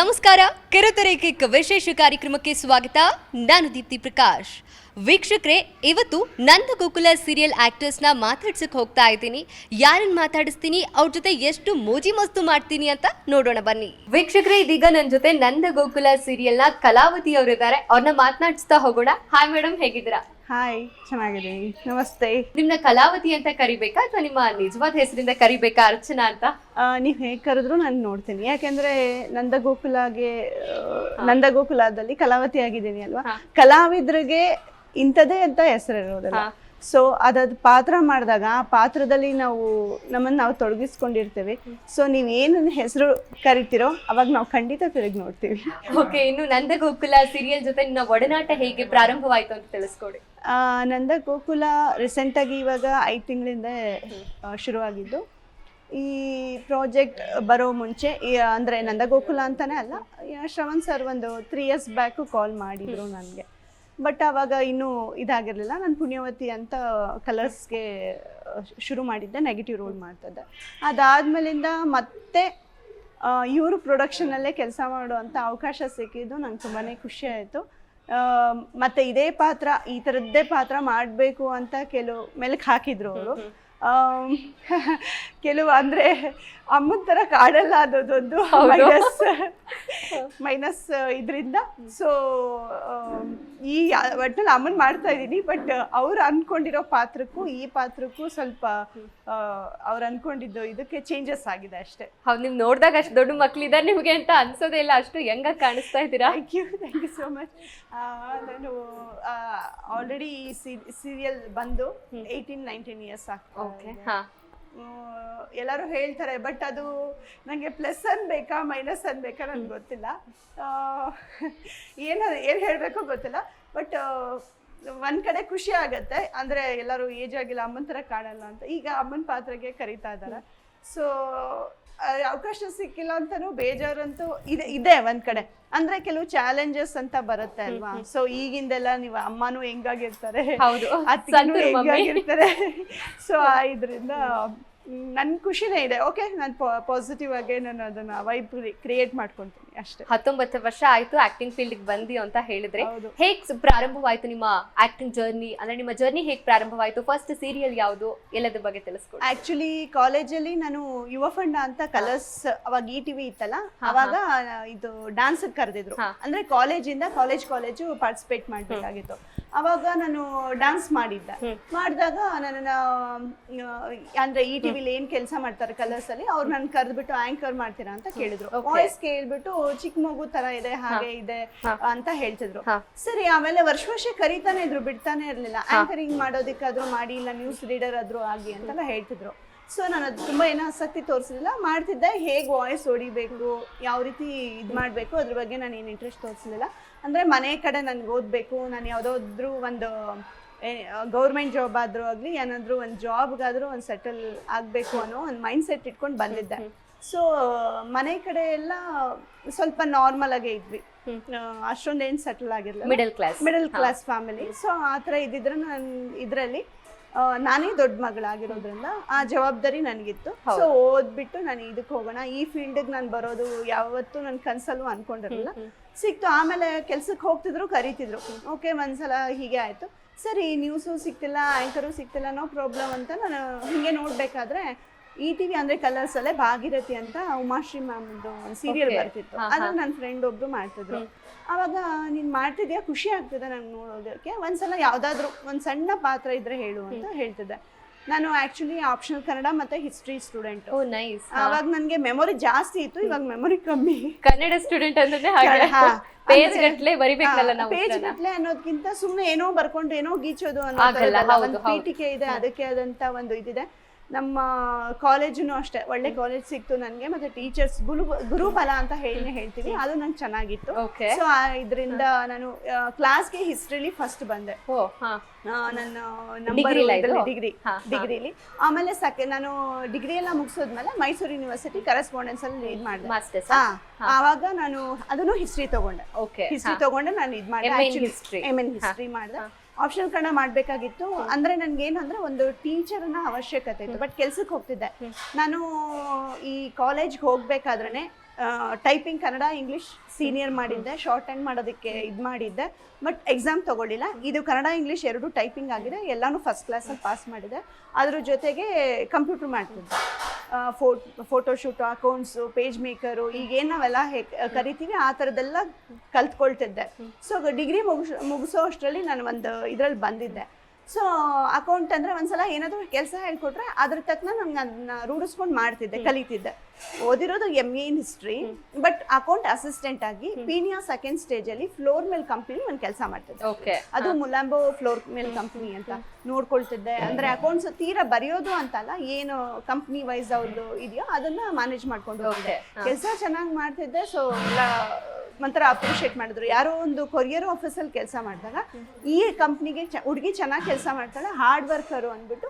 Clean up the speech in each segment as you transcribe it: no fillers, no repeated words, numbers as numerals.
ನಮಸ್ಕಾರ. ಕಿರುತೆರೆ ಕಿಕ್ ವಿಶೇಷ ಕಾರ್ಯಕ್ರಮಕ್ಕೆ ಸ್ವಾಗತ. ನಾನು ದೀಪ್ತಿ ಪ್ರಕಾಶ್. ವೀಕ್ಷಕರೇ, ಇವತ್ತು ನಂದ ಗೋಕುಲ ಸೀರಿಯಲ್ ಆಕ್ಟರ್ಸ್ನ ಮಾತಾಡ್ಸಕ್ಕೆ ಹೋಗ್ತಾ ಇದ್ದೀನಿ. ಯಾರನ್ನ ಮಾತಾಡಿಸ್ತೀನಿ, ಅವ್ರ ಜೊತೆ ಎಷ್ಟು ಮೋಜಿ ಮಸ್ತು ಮಾಡ್ತೀನಿ ಅಂತ ನೋಡೋಣ ಬನ್ನಿ. ವೀಕ್ಷಕರೇ, ಇದೀಗ ನನ್ನ ಜೊತೆ ನಂದ ಗೋಕುಲ ಸೀರಿಯಲ್ನ ಕಲಾವತಿ ಅವರಿದ್ದಾರೆ. ಅವ್ರನ್ನ ಮಾತನಾಡಿಸ್ತಾ ಹೋಗೋಣ. ಹಾಯ್ ಮೇಡಮ್, ಹೇಗಿದ್ದೀರಾ? ಹಾಯ್, ಚೆನ್ನಾಗಿದ್ದೀನಿ. ನಮಸ್ತೆ. ನಿಮ್ನ ಕಲಾವತಿ ಅಂತ ಕರಿಬೇಕಾ ಅಥವಾ ನಿಮ್ಮ ನಿಜವಾದ ಹೆಸರಿಂದ ಕರಿಬೇಕಾ, ಅರ್ಚನಾ ಅಂತ? ನೀವು ಹೇಗೆ ಕರೆದ್ರು ನಾನು ನೋಡ್ತೀನಿ. ಯಾಕೆಂದ್ರೆ ನಂದಗೋಕುಲದಲ್ಲಿ ಕಲಾವತಿ ಆಗಿದ್ದೀನಿ ಅಲ್ವಾ. ಕಲಾವಿದ್ರಿಗೆ ಇಂಥದೇ ಅಂತ ಹೆಸರಿರೋದಿಲ್ಲ. ಸೊ ಅದಾದ ಪಾತ್ರ ಮಾಡಿದಾಗ ಆ ಪಾತ್ರದಲ್ಲಿ ನಮ್ಮನ್ನು ನಾವು ತೊಡಗಿಸ್ಕೊಂಡಿರ್ತೇವೆ. ಸೊ ನೀವು ಏನನ್ನ ಹೆಸರು ಕರಿತೀರೋ ಅವಾಗ ನಾವು ಖಂಡಿತ ತಿರುಗಿ ನೋಡ್ತೀವಿ. ಓಕೆ, ಇನ್ನು ನಂದ ಗೋಕುಲ ಸೀರಿಯಲ್ ಜೊತೆ ನಿನ್ನ ಒಡನಾಟ ಹೇಗೆ ಪ್ರಾರಂಭವಾಯ್ತು ಅಂತ ತಿಳಿಸ್ಕೊಡಿ. ನಂದ ಗೋಕುಲ ರೀಸೆಂಟಾಗಿ ಇವಾಗ 5 ತಿಂಗಳಿಂದ ಶುರುವಾಗಿದ್ದು. ಈ ಪ್ರಾಜೆಕ್ಟ್ ಬರೋ ಮುಂಚೆ ಅಂದರೆ ನಂದ ಗೋಕುಲ ಅಂತಾನೆ ಅಲ್ಲ, ಶ್ರವಣ್ ಸರ್ ಒಂದು 3 years ಬ್ಯಾಕು ಕಾಲ್ ಮಾಡಿದ್ರು ನನಗೆ. ಬಟ್ ಆವಾಗ ಇನ್ನೂ ಇದಾಗಿರಲಿಲ್ಲ. ನಾನು ಪುಣ್ಯವತಿ ಅಂತ ಕಲರ್ಸ್ಗೆ ಶುರು ಮಾಡಿದ್ದೆ, ನೆಗೆಟಿವ್ ರೋಲ್ ಮಾಡ್ತಿದ್ದೆ. ಅದಾದಮೇಲಿಂದ ಮತ್ತೆ ಇವರು ಪ್ರೊಡಕ್ಷನಲ್ಲೇ ಕೆಲಸ ಮಾಡುವಂಥ ಅವಕಾಶ ಸಿಕ್ಕಿದ್ದು ನಂಗೆ ತುಂಬಾ ಖುಷಿ ಆಯಿತು. ಮತ್ತು ಇದೇ ಪಾತ್ರ, ಈ ಥರದ್ದೇ ಪಾತ್ರ ಮಾಡಬೇಕು ಅಂತ ಕೆಲವು ಮೆಲುಕು ಹಾಕಿದ್ರು ಅವರು. ಕೆಲವು ಅಂದರೆ ಅಮ್ಮನ ಥರ ಕಾಡಲ್ಲ ಅನ್ನೋದೊಂದು ಮೈನಸ್ ಇದರಿಂದ. ಸೊ ಈ ಒಟ್ಟಿನಲ್ಲಿ ಅಮ್ಮನ ಮಾಡ್ತಾ ಇದ್ದೀನಿ. ಬಟ್ ಅವ್ರು ಅಂದ್ಕೊಂಡಿರೋ ಪಾತ್ರಕ್ಕೂ ಈ ಪಾತ್ರಕ್ಕೂ ಸ್ವಲ್ಪ ಅವ್ರು ಅಂದ್ಕೊಂಡಿದ್ದು ಇದಕ್ಕೆ ಚೇಂಜಸ್ ಆಗಿದೆ ಅಷ್ಟೇ. ಹೌದು, ನೀವು ನೋಡಿದಾಗ ಅಷ್ಟು ದೊಡ್ಡ ಮಕ್ಕಳಿದ್ದಾರೆ ನಿಮಗೆ ಅಂತ ಅನ್ಸೋದೇ ಇಲ್ಲ. ಅಷ್ಟು ಹೆಂಗಾಗಿ ಕಾಣಿಸ್ತಾ ಇದ್ದೀರಾ. Thank you so much. ನಾನು ಆಲ್ರೆಡಿ ಈ ಸೀರಿಯಲ್ ಬಂದು 18-19 years ಆಗ್ತದೆ. ಎಲ್ಲರೂ ಹೇಳ್ತಾರೆ, ಬಟ್ ಅದು ನನಗೆ ಪ್ಲಸ್ ಅನ್ಬೇಕಾ ಮೈನಸ್ ಅನ್ಬೇಕಾ ನನಗೆ ಗೊತ್ತಿಲ್ಲ. ಏನು ಹೇಳಬೇಕೋ ಗೊತ್ತಿಲ್ಲ. ಬಟ್ ಒಂದು ಕಡೆ ಖುಷಿ ಆಗತ್ತೆ, ಅಂದರೆ ಎಲ್ಲರೂ ಏಜ್ ಆಗಿಲ್ಲ, ಅಮ್ಮನ ಥರ ಕಾಣಲ್ಲ ಅಂತ. ಈಗ ಅಮ್ಮನ ಪಾತ್ರಕ್ಕೆ ಕರೀತಾ ಇದ್ದಾರೆ. ಸೊ ಅವಕಾಶ ಸಿಕ್ಕಿಲ್ಲ ಅಂತಲೂ ಬೇಜಾರಂತೂ ಇದೆ ಒಂದು ಕಡೆ. ಅಂದರೆ ಕೆಲವು ಚಾಲೆಂಜಸ್ ಅಂತ ಬರುತ್ತೆ ಅಲ್ವಾ. ಸೊ ಈಗಿಂದೆಲ್ಲ ನೀವು ಅಮ್ಮನೂ ಹೆಂಗಾಗಿರ್ತಾರೆ, ಅತ್ತಿನೂ ಹೆಂಗಾಗಿರ್ತಾರೆ. ಸೊ ಇದರಿಂದ ನನ್ನ ಖುಷಿನೇ ಇದೆ. ಓಕೆ, ನಾನು ಪಾಸಿಟಿವ್ ಆಗಿ ನಾನು ಅದನ್ನ ವೈಬ್ ಕ್ರಿಯೇಟ್ ಮಾಡ್ಕೊತೀನಿ ಅಷ್ಟೇ. 19 ವರ್ಷ ಆಯ್ತು ಆಕ್ಟಿಂಗ್ ಫೀಲ್ಡ್ಗೆ ಬಂದಿ ಅಂತ ಹೇಳಿದ್ರೆ, ಹೇಗೆ ಪ್ರಾರಂಭವಾಯ್ತು ನಿಮ್ಮ ಆಕ್ಟಿಂಗ್ ಜರ್ನಿ? ಅಂದ್ರೆ ನಿಮ್ಮ ಜರ್ನಿ ಹೇಗೆ ಪ್ರಾರಂಭವಾಯ್ತು? ಫಸ್ಟ್ ಸೀರಿಯಲ್ ಯಾವುದು, ಎಲ್ಲದ್ರ ಬಗ್ಗೆ ತಿಳಿಸ್ಕೊಡಿ. ಆಕ್ಚುಲಿ ಕಾಲೇಜಲ್ಲಿ ನಾನು ಯುವ ಫಂಡ ಅಂತ ಕಲರ್ಸ್, ಅವಾಗ ETV ಇತ್ತಲ್ಲ, ಅವಾಗ ಇದು ಡಾನ್ಸ್ ಕರೆದಿದ್ರು. ಅಂದ್ರೆ ಕಾಲೇಜಿಂದ ಕಾಲೇಜು ಪಾರ್ಟಿಸಿಪೇಟ್ ಮಾಡ್ಬೇಕಾಗಿತ್ತು. ಅವಾಗ ನಾನು ಡಾನ್ಸ್ ಮಾಡಿದಾಗ ನನ್ನ ಅಂದ್ರೆ ETVಲಿ ಏನ್ ಕೆಲಸ ಮಾಡ್ತಾರೆ ಕಲರ್ಸ್ ಅಲ್ಲಿ, ಅವ್ರು ನನ್ ಕರೆದ್ಬಿಟ್ಟು ಆಂಕರ್ ಮಾಡ್ತೀರಾ ಅಂತ ಕೇಳಿದ್ರು. ವಾಯ್ಸ್ ಕೇಳ್ಬಿಟ್ಟು ಚಿಕ್ಕ ಮಗು ತರ ಇದೆ, ಹಾಗೆ ಇದೆ ಅಂತ ಹೇಳ್ತಿದ್ರು. ಸರಿ, ಆಮೇಲೆ ವರ್ಷ ಕರೀತಾನೆ ಇದ್ರು, ಬಿಡ್ತಾನೆ ಇರ್ಲಿಲ್ಲ. ಆಂಕರಿಂಗ್ ಮಾಡೋದಕ್ಕಾದ್ರೂ ಮಾಡಿ, ಇಲ್ಲ ನ್ಯೂಸ್ ರೀಡರ್ ಆದ್ರೂ ಆಗಿ ಅಂತೆಲ್ಲ ಹೇಳ್ತಿದ್ರು. ಸೊ ನಾನು ಅದು ತುಂಬ ಏನೋ ಆಸಕ್ತಿ ತೋರಿಸಲಿಲ್ಲ, ಮಾಡ್ತಿದ್ದೆ. ಹೇಗೆ ವಾಯ್ಸ್ ಹೊಡಿಬೇಕು, ಯಾವ ರೀತಿ ಇದು ಮಾಡಬೇಕು, ಅದ್ರ ಬಗ್ಗೆ ನಾನು ಏನು ಇಂಟ್ರೆಸ್ಟ್ ತೋರಿಸಲಿಲ್ಲ. ಅಂದರೆ ಮನೆ ಕಡೆ ನನಗೆ ಓದಬೇಕು, ನಾನು ಯಾವುದಾದ್ರೂ ಒಂದು ಗೌರ್ಮೆಂಟ್ ಜಾಬ್ ಆದರೂ ಆಗಲಿ, ಏನಾದರೂ ಒಂದು ಜಾಬ್ಗಾದರೂ ಒಂದು ಸೆಟಲ್ ಆಗಬೇಕು ಅನ್ನೋ ಒಂದು ಮೈಂಡ್ ಸೆಟ್ ಇಟ್ಕೊಂಡು ಬಂದಿದ್ದೆ. ಸೊ ಮನೆ ಕಡೆ ಎಲ್ಲ ಸ್ವಲ್ಪ ನಾರ್ಮಲ್ ಆಗೇ ಇದ್ವಿ, ಅಷ್ಟೊಂದೇನು ಸೆಟಲ್ ಆಗಿರಲಿಲ್ಲ. Middle class family. ಸೊ ಆ ಥರ ಇದ್ದಿದ್ರೆ ನಾನು ಇದರಲ್ಲಿ ನಾನೇ ದೊಡ್ಡ ಮಗಳಾಗಿರೋದ್ರಿಂದ ಆ ಜವಾಬ್ದಾರಿ ನನಗಿತ್ತು. ಸೊ ಓದ್ಬಿಟ್ಟು ನಾನು ಇದಕ್ಕೆ ಹೋಗೋಣ, ಈ ಫೀಲ್ಡಿಗೆ ನಾನು ಬರೋದು ಯಾವತ್ತೂ ನನ್ನ ಕನಸಲ್ಲೂ ಅನ್ಕೊಂಡಿರಲಿಲ್ಲ. ಸಿಕ್ತು. ಆಮೇಲೆ ಕೆಲ್ಸಕ್ಕೆ ಹೋಗ್ತಿದ್ರು, ಕರೀತಿದ್ರು. ಓಕೆ, ಒಂದ್ಸಲ ಹೀಗೆ ಆಯಿತು. ಸರಿ, ನ್ಯೂಸು ಸಿಗ್ತಿಲ್ಲ, ಆ್ಯಂಕರು ಸಿಗ್ತಿಲ್ಲ, ನೋ ಪ್ರಾಬ್ಲಮ್ ಅಂತ ನಾನು ಹೀಗೆ ನೋಡಬೇಕಾದ್ರೆ ETV ಅಂದರೆ ಕಲರ್ಸಲ್ಲೇ ಭಾಗೀರಥಿ ಅಂತ ಉಮಾಶ್ರೀ ಮ್ಯಾಮ್ದು ಒಂದು ಸೀರಿಯಲ್ ಬರ್ತಿತ್ತು. ಅದನ್ನು ನನ್ನ ಫ್ರೆಂಡ್ ಒಬ್ರು ಮಾಡ್ತಿದ್ರು. ಆವಾಗ ನೀನು ಮಾಡ್ತಿದ್ಯಾ, ಖುಷಿ ಆಗ್ತಿದೆ ನಂಗೆ ನೋಡೋದಕ್ಕೆ, ಒಂದ್ಸಲ ಯಾವುದಾದ್ರೂ ಒಂದು ಸಣ್ಣ ಪಾತ್ರ ಇದ್ರೆ ಹೇಳು ಅಂತ ಹೇಳ್ತಿದ್ದೆ. ನಾನು ಆ್ಯಕ್ಚುಲಿ ಆಪ್ಷನಲ್ ಕನ್ನಡ ಮತ್ತು ಹಿಸ್ಟ್ರಿ ಸ್ಟೂಡೆಂಟ್. ಆವಾಗ ನನಗೆ ಮೆಮೊರಿ ಜಾಸ್ತಿ ಇತ್ತು, ಇವಾಗ ಮೆಮೊರಿ ಕಮ್ಮಿ. ಕನ್ನಡ ಸ್ಟೂಡೆಂಟ್ ಅಂದ್ರೆ ಪೇಜ್ ಗಟ್ಲೆ ಅನ್ನೋದಕ್ಕಿಂತ ಸುಮ್ಮನೆ ಏನೋ ಬರ್ಕೊಂಡು ಏನೋ ಗೀಚೋದು ಅನ್ನೋ ಪೀಠಿಕೆ ಇದೆ, ಅದಕ್ಕೆ ಆದಂಥ ಒಂದು ಇದಿದೆ. ನಮ್ಮ ಕಾಲೇಜೂ ಅಷ್ಟೇ, ಒಳ್ಳೆ ಕಾಲೇಜ್ ಸಿಕ್ತು ನನಗೆ. ಮತ್ತೆ ಟೀಚರ್ಸ್ ಗುರುಬಲ ಅಂತ ಹೇಳ್ತೀವಿ, ಅದು ನಂಗೆ ಚೆನ್ನಾಗಿತ್ತು. ಸೊ ಇದರಿಂದ ನಾನು ಕ್ಲಾಸ್ಗೆ ಹಿಸ್ಟ್ರಿಲಿ ಫಸ್ಟ್ ಬಂದೆ. ನನ್ನ ಡಿಗ್ರಿಲಿ. ಆಮೇಲೆ ನಾನು ಡಿಗ್ರಿ ಎಲ್ಲ ಮುಗಿಸೋದ್ಮೇಲೆ ಮೈಸೂರು ಯೂನಿವರ್ಸಿಟಿ ಕರೆಸ್ಪಾಂಡೆನ್ಸ್ ಅಲ್ಲಿ ಇದು ಮಾಡಿದೆ. ಆವಾಗ ನಾನು ಅದನ್ನು ಹಿಸ್ಟ್ರಿ ತಗೊಂಡೆ. ನಾನು ಇದು ಮಾಡಿದೆ, MN ಹಿಸ್ಟ್ರಿ ಮಾಡಿದೆ. ಆಪ್ಷನಲ್ ಕನ್ನಡ ಮಾಡಬೇಕಾಗಿತ್ತು. ಅಂದರೆ ನನಗೇನಂದರೆ ಒಂದು ಟೀಚರ್ನ ಅವಶ್ಯಕತೆ ಇತ್ತು. ಬಟ್ ಕೆಲ್ಸಕ್ಕೆ ಹೋಗ್ತಿದ್ದೆ ನಾನು. ಈ ಕಾಲೇಜ್ಗೆ ಹೋಗ್ಬೇಕಾದ್ರೆ ಟೈಪಿಂಗ್ ಕನ್ನಡ ಇಂಗ್ಲೀಷ್ ಸೀನಿಯರ್ ಮಾಡಿದ್ದೆ, ಶಾರ್ಟ್ ಹ್ಯಾಂಡ್ ಮಾಡೋದಕ್ಕೆ ಇದು ಮಾಡಿದ್ದೆ, ಬಟ್ ಎಕ್ಸಾಮ್ ತೊಗೊಳ್ಳಿಲ್ಲ. ಇದು ಕನ್ನಡ ಇಂಗ್ಲೀಷ್ ಎರಡು ಟೈಪಿಂಗ್ ಆಗಿದೆ, ಎಲ್ಲನೂ ಫಸ್ಟ್ ಕ್ಲಾಸಲ್ಲಿ ಪಾಸ್ ಮಾಡಿದೆ. ಅದ್ರ ಜೊತೆಗೆ ಕಂಪ್ಯೂಟ್ರ್ ಮಾಡ್ತಿದ್ದೆ, ಫೋಟೋಶೂಟು, ಅಕೌಂಟ್ಸು, ಪೇಜ್ ಮೇಕರು, ಈಗೇನು ನಾವೆಲ್ಲ ಕರಿತೀವಿ ಆ ಥರದ್ದೆಲ್ಲ ಕಲ್ತ್ಕೊಳ್ತಿದ್ದೆ. ಸೊ ಡಿಗ್ರಿ ಮುಗಿಸೋ ಅಷ್ಟರಲ್ಲಿ ನಾನು ಒಂದು ಇದರಲ್ಲಿ ಬಂದಿದ್ದೆ. ಸೊ ಅಕೌಂಟ್ ಅಂದರೆ ಒಂದ್ಸಲ ಏನಾದರೂ ಕೆಲಸ ಹೇಳ್ಕೊಟ್ರೆ ಅದ್ರ ತಕ್ಕನ ನಂಗೆ ಅದನ್ನ ರೂಢಿಸ್ಕೊಂಡು ಮಾಡ್ತಿದ್ದೆ, ಕಲಿತಿದ್ದೆ. ಓದಿರೋದು MA in history, but account assistant ಆಗಿ ಪೀನಿಯಾ ಸೆಕೆಂಡ್ ಸ್ಟೇಜಲ್ಲಿ ಫ್ಲೋರ್ ಮಿಲ್ ಕಂಪ್ನಿ ನಾನು ಕೆಲಸ ಮಾಡ್ತಿದ್ದೆ. ಅದು ಮುಲಾಂಬೋ ಫ್ಲೋರ್ ಮಿಲ್ ಕಂಪ್ನಿ ಅಂತ ನೋಡ್ಕೊಳ್ತಿದ್ದೆ. ಅಂದರೆ ಅಕೌಂಟ್ಸ್ ತೀರಾ ಬರೆಯೋದು ಅಂತಲ್ಲ, ಏನು ಕಂಪ್ನಿ ವೈಸ್ ಅವ್ರದ್ದು ಇದೆಯೋ ಅದನ್ನ ಮ್ಯಾನೇಜ್ ಮಾಡ್ಕೊಂಡು ಹೋಗಿದ್ದೆ. ಕೆಲಸ ಚೆನ್ನಾಗಿ ಮಾಡ್ತಿದ್ದೆ. ಸೊ ಎಲ್ಲ ಒಂಥರ ಅಪ್ರಿಷಿಯೇಟ್ ಮಾಡಿದ್ರು. ಯಾರೋ ಒಂದು ಕೊರಿಯರ್ ಆಫೀಸಲ್ಲಿ ಕೆಲಸ ಮಾಡಿದಾಗ ಈ ಕಂಪ್ನಿಗೆ ಹುಡುಗಿ ಚೆನ್ನಾಗಿ ಕೆಲಸ ಮಾಡ್ತಾಳೆ, ಹಾರ್ಡ್ ವರ್ಕರು ಅಂದ್ಬಿಟ್ಟು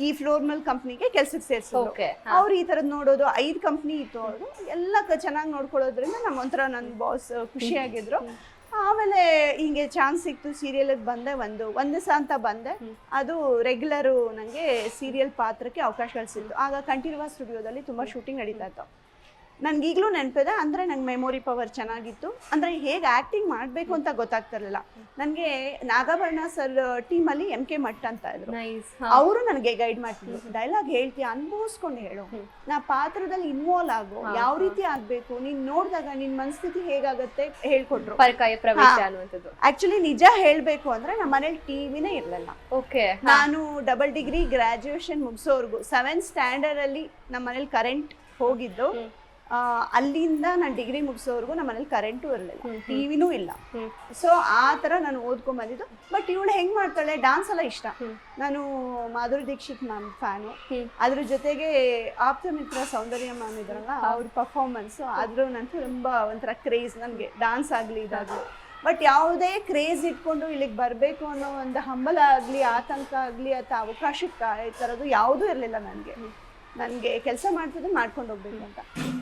ಈ ಫ್ಲೋರ್ ಮಿಲ್ ಕಂಪ್ನಿಗೆ ಕೆಲ್ಸಕ್ಕೆ ಸೇರಿಸಿದ್ರು. ಅವ್ರು ಈ ಥರದ್ದು ನೋಡೋದು, 5 ಕಂಪ್ನಿ ಇತ್ತು, ಅವರು ಎಲ್ಲ ಚೆನ್ನಾಗಿ ನೋಡ್ಕೊಳ್ಳೋದ್ರಿಂದ ನಮ್ಮ ಒಂಥರ ನನ್ನ ಬಾಸ್ ಖುಷಿಯಾಗಿದ್ರು. ಆಮೇಲೆ ಹಿಂಗೆ ಚಾನ್ಸ್ ಸಿಕ್ತು, ಸೀರಿಯಲ್ಗೆ ಬಂದೆ. ಒಂದು ದಿವಸ ಅಂತ ಬಂದೆ, ಅದು ರೆಗ್ಯುಲರು ನನಗೆ ಸೀರಿಯಲ್ ಪಾತ್ರಕ್ಕೆ ಅವಕಾಶಗಳು ಸಿಕ್ತು. ಆಗ ಕಂಠೀರವ ಸ್ಟುಡಿಯೋದಲ್ಲಿ ತುಂಬ ಶೂಟಿಂಗ್ ನಡೀತಾ ಇತ್ತು. ನನಗೀಗಲೂ ನೆನಪಿದೆ. ಅಂದರೆ ನಂಗೆ ಮೆಮೊರಿ ಪವರ್ ಚೆನ್ನಾಗಿತ್ತು. ಅಂದರೆ ಹೇಗೆ ಆ್ಯಕ್ಟಿಂಗ್ ಮಾಡಬೇಕು ಅಂತ ಗೊತ್ತಾಗ್ತಿರಲಿಲ್ಲ ನನಗೆ. ನಾಗಾಭರಣ ಸರ್ ಟೀಮಲ್ಲಿ MK ಮಠ್ ಅಂತ ಇದ್ರು, ಅವರು ನನಗೆ ಗೈಡ್ ಮಾಡ್ತಿದ್ರು. ಡೈಲಾಗ್ ಹೇಳ್ತೀಯ, ಅನುಭವಿಸ್ಕೊಂಡು ಹೇಳು, ನಾ ಪಾತ್ರದಲ್ಲಿ ಇನ್ವಾಲ್ವ್ ಆಗೋ, ಯಾವ ರೀತಿ ಆಗಬೇಕು, ನೀನು ನೋಡಿದಾಗ ನಿನ್ನ ಮನಸ್ಥಿತಿ ಹೇಗಾಗುತ್ತೆ ಹೇಳ್ಕೊಟ್ರು. ಆಕ್ಚುಲಿ ನಿಜ ಹೇಳಬೇಕು ಅಂದರೆ ನಮ್ಮ ಮನೇಲಿ ಟಿವಿನೇ ಇರಲಿಲ್ಲ. ನಾನು ಡಬಲ್ ಡಿಗ್ರಿ ಗ್ರಾಜುಯೇಷನ್ ಮುಗಿಸೋರ್ಗು 7th ಸ್ಟ್ಯಾಂಡರ್ಡಲ್ಲಿ ನಮ್ಮ ಮನೇಲಿ ಕರೆಂಟ್ ಹೋಗಿದ್ದು. ಅಲ್ಲಿಂದ ನಾನು ಡಿಗ್ರಿ ಮುಗಿಸೋವರೆಗೂ ನಮ್ಮ ಮನೇಲಿ ಕರೆಂಟು ಇರಲಿಲ್ಲ, ಟಿವಿನೂ ಇಲ್ಲ. ಸೊ ಆ ಥರ ನಾನು ಓದ್ಕೊಂಡ್ ಬಂದಿದ್ದು. ಬಟ್ ಇವಳು ಹೆಂಗೆ ಮಾಡ್ತಾಳೆ, ಡ್ಯಾನ್ಸ್ ಎಲ್ಲ ಇಷ್ಟ. ನಾನು ಮಾಧುರಿ ದೀಕ್ಷಿತ್ ಮ್ಯಾಮ್ ಫ್ಯಾನು. ಅದ್ರ ಜೊತೆಗೆ ಆಪ್ತ ಮಿತ್ರ ಸೌಂದರ್ಯ ಮ್ಯಾಮ್ ಇದ್ರಲ್ಲ, ಅವ್ರ ಪರ್ಫಾರ್ಮೆನ್ಸು ಆದರೂ ನನಗೆ ತುಂಬ ಒಂಥರ ಕ್ರೇಜ್. ನನಗೆ ಡ್ಯಾನ್ಸ್ ಆಗಲಿ ಇದಾಗಲಿ, ಬಟ್ ಯಾವುದೇ ಕ್ರೇಜ್ ಇಟ್ಕೊಂಡು ಇಲ್ಲಿಗೆ ಬರಬೇಕು ಅನ್ನೋ ಒಂದು ಹಂಬಲ ಆಗಲಿ, ಆತಂಕ ಆಗಲಿ ಅಥವಾ ಅವಕಾಶಕ್ಕೆ ಈ ಥರದ್ದು ಯಾವುದೂ ಇರಲಿಲ್ಲ ನನಗೆ ಕೆಲಸ ಮಾಡ್ತಿದ್ದು ಮಾಡ್ಕೊಂಡು ಹೋಗ್ಬೇಕು ಅಂತ.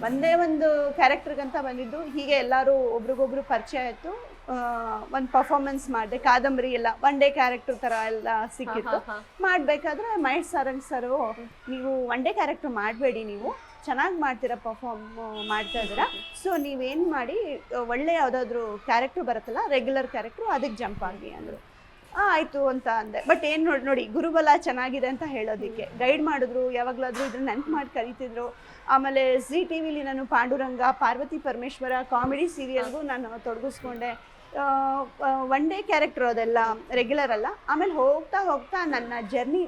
ಒಂದೇ ಒಂದು ಕ್ಯಾರೆಕ್ಟರ್ಗಂತ ಬಂದಿದ್ದು. ಹೀಗೆ ಎಲ್ಲರೂ ಒಬ್ರಿಗೊಬ್ರು ಪರಿಚಯ ಆಯಿತು. ಒಂದು ಪರ್ಫಾರ್ಮೆನ್ಸ್ ಮಾಡಿದೆ, ಕಾದಂಬರಿ ಎಲ್ಲ 1 ಡೇ ಕ್ಯಾರೆಕ್ಟರ್ ಥರ ಎಲ್ಲ ಸಿಕ್ಕಿತ್ತು. ಮಾಡಬೇಕಾದ್ರೆ ಮಹೇಶ್ ಸಾರಂಗ್ ಸರು, ನೀವು 1 ಡೇ ಕ್ಯಾರೆಕ್ಟರ್ ಮಾಡಬೇಡಿ, ನೀವು ಚೆನ್ನಾಗಿ ಮಾಡ್ತೀರಾ, ಪರ್ಫಾರ್ಮ್ ಮಾಡ್ತಾ ಇದ್ದೀರಾ, ಸೊ ನೀವೇನು ಮಾಡಿ ಒಳ್ಳೆ ಯಾವುದಾದ್ರೂ ಕ್ಯಾರೆಕ್ಟ್ರು ಬರುತ್ತಲ್ಲ, ರೆಗ್ಯುಲರ್ ಕ್ಯಾರೆಕ್ಟ್ರು, ಅದಕ್ಕೆ ಜಂಪ್ ಆಗಿ ಅಂದರು. ಆಯಿತು ಅಂತ ಅಂದೆ. ಬಟ್ ಏನು ನೋಡಿ ಗುರುಬಲ ಚೆನ್ನಾಗಿದೆ ಅಂತ ಹೇಳೋದಕ್ಕೆ ಗೈಡ್ ಮಾಡಿದ್ರು. ಯಾವಾಗಲಾದರೂ ಇದನ್ನ ನೆನ್ಪು ಮಾಡಿ ಕರೀತಿದ್ರು. ಆಮೇಲೆ ZEE TVಲಿ ನಾನು ಪಾಂಡುರಂಗ, ಪಾರ್ವತಿ ಪರಮೇಶ್ವರ ಕಾಮಿಡಿ ಸೀರಿಯಲ್ಗೂ ನಾನು ತೊಡಗಿಸ್ಕೊಂಡೆ. 1 ಡೇ ಕ್ಯಾರೆಕ್ಟರ್, ಅದೆಲ್ಲ ರೆಗ್ಯುಲರ್ ಅಲ್ಲ. ಆಮೇಲೆ ಹೋಗ್ತಾ ಹೋಗ್ತಾ ನನ್ನ ಜರ್ನಿ,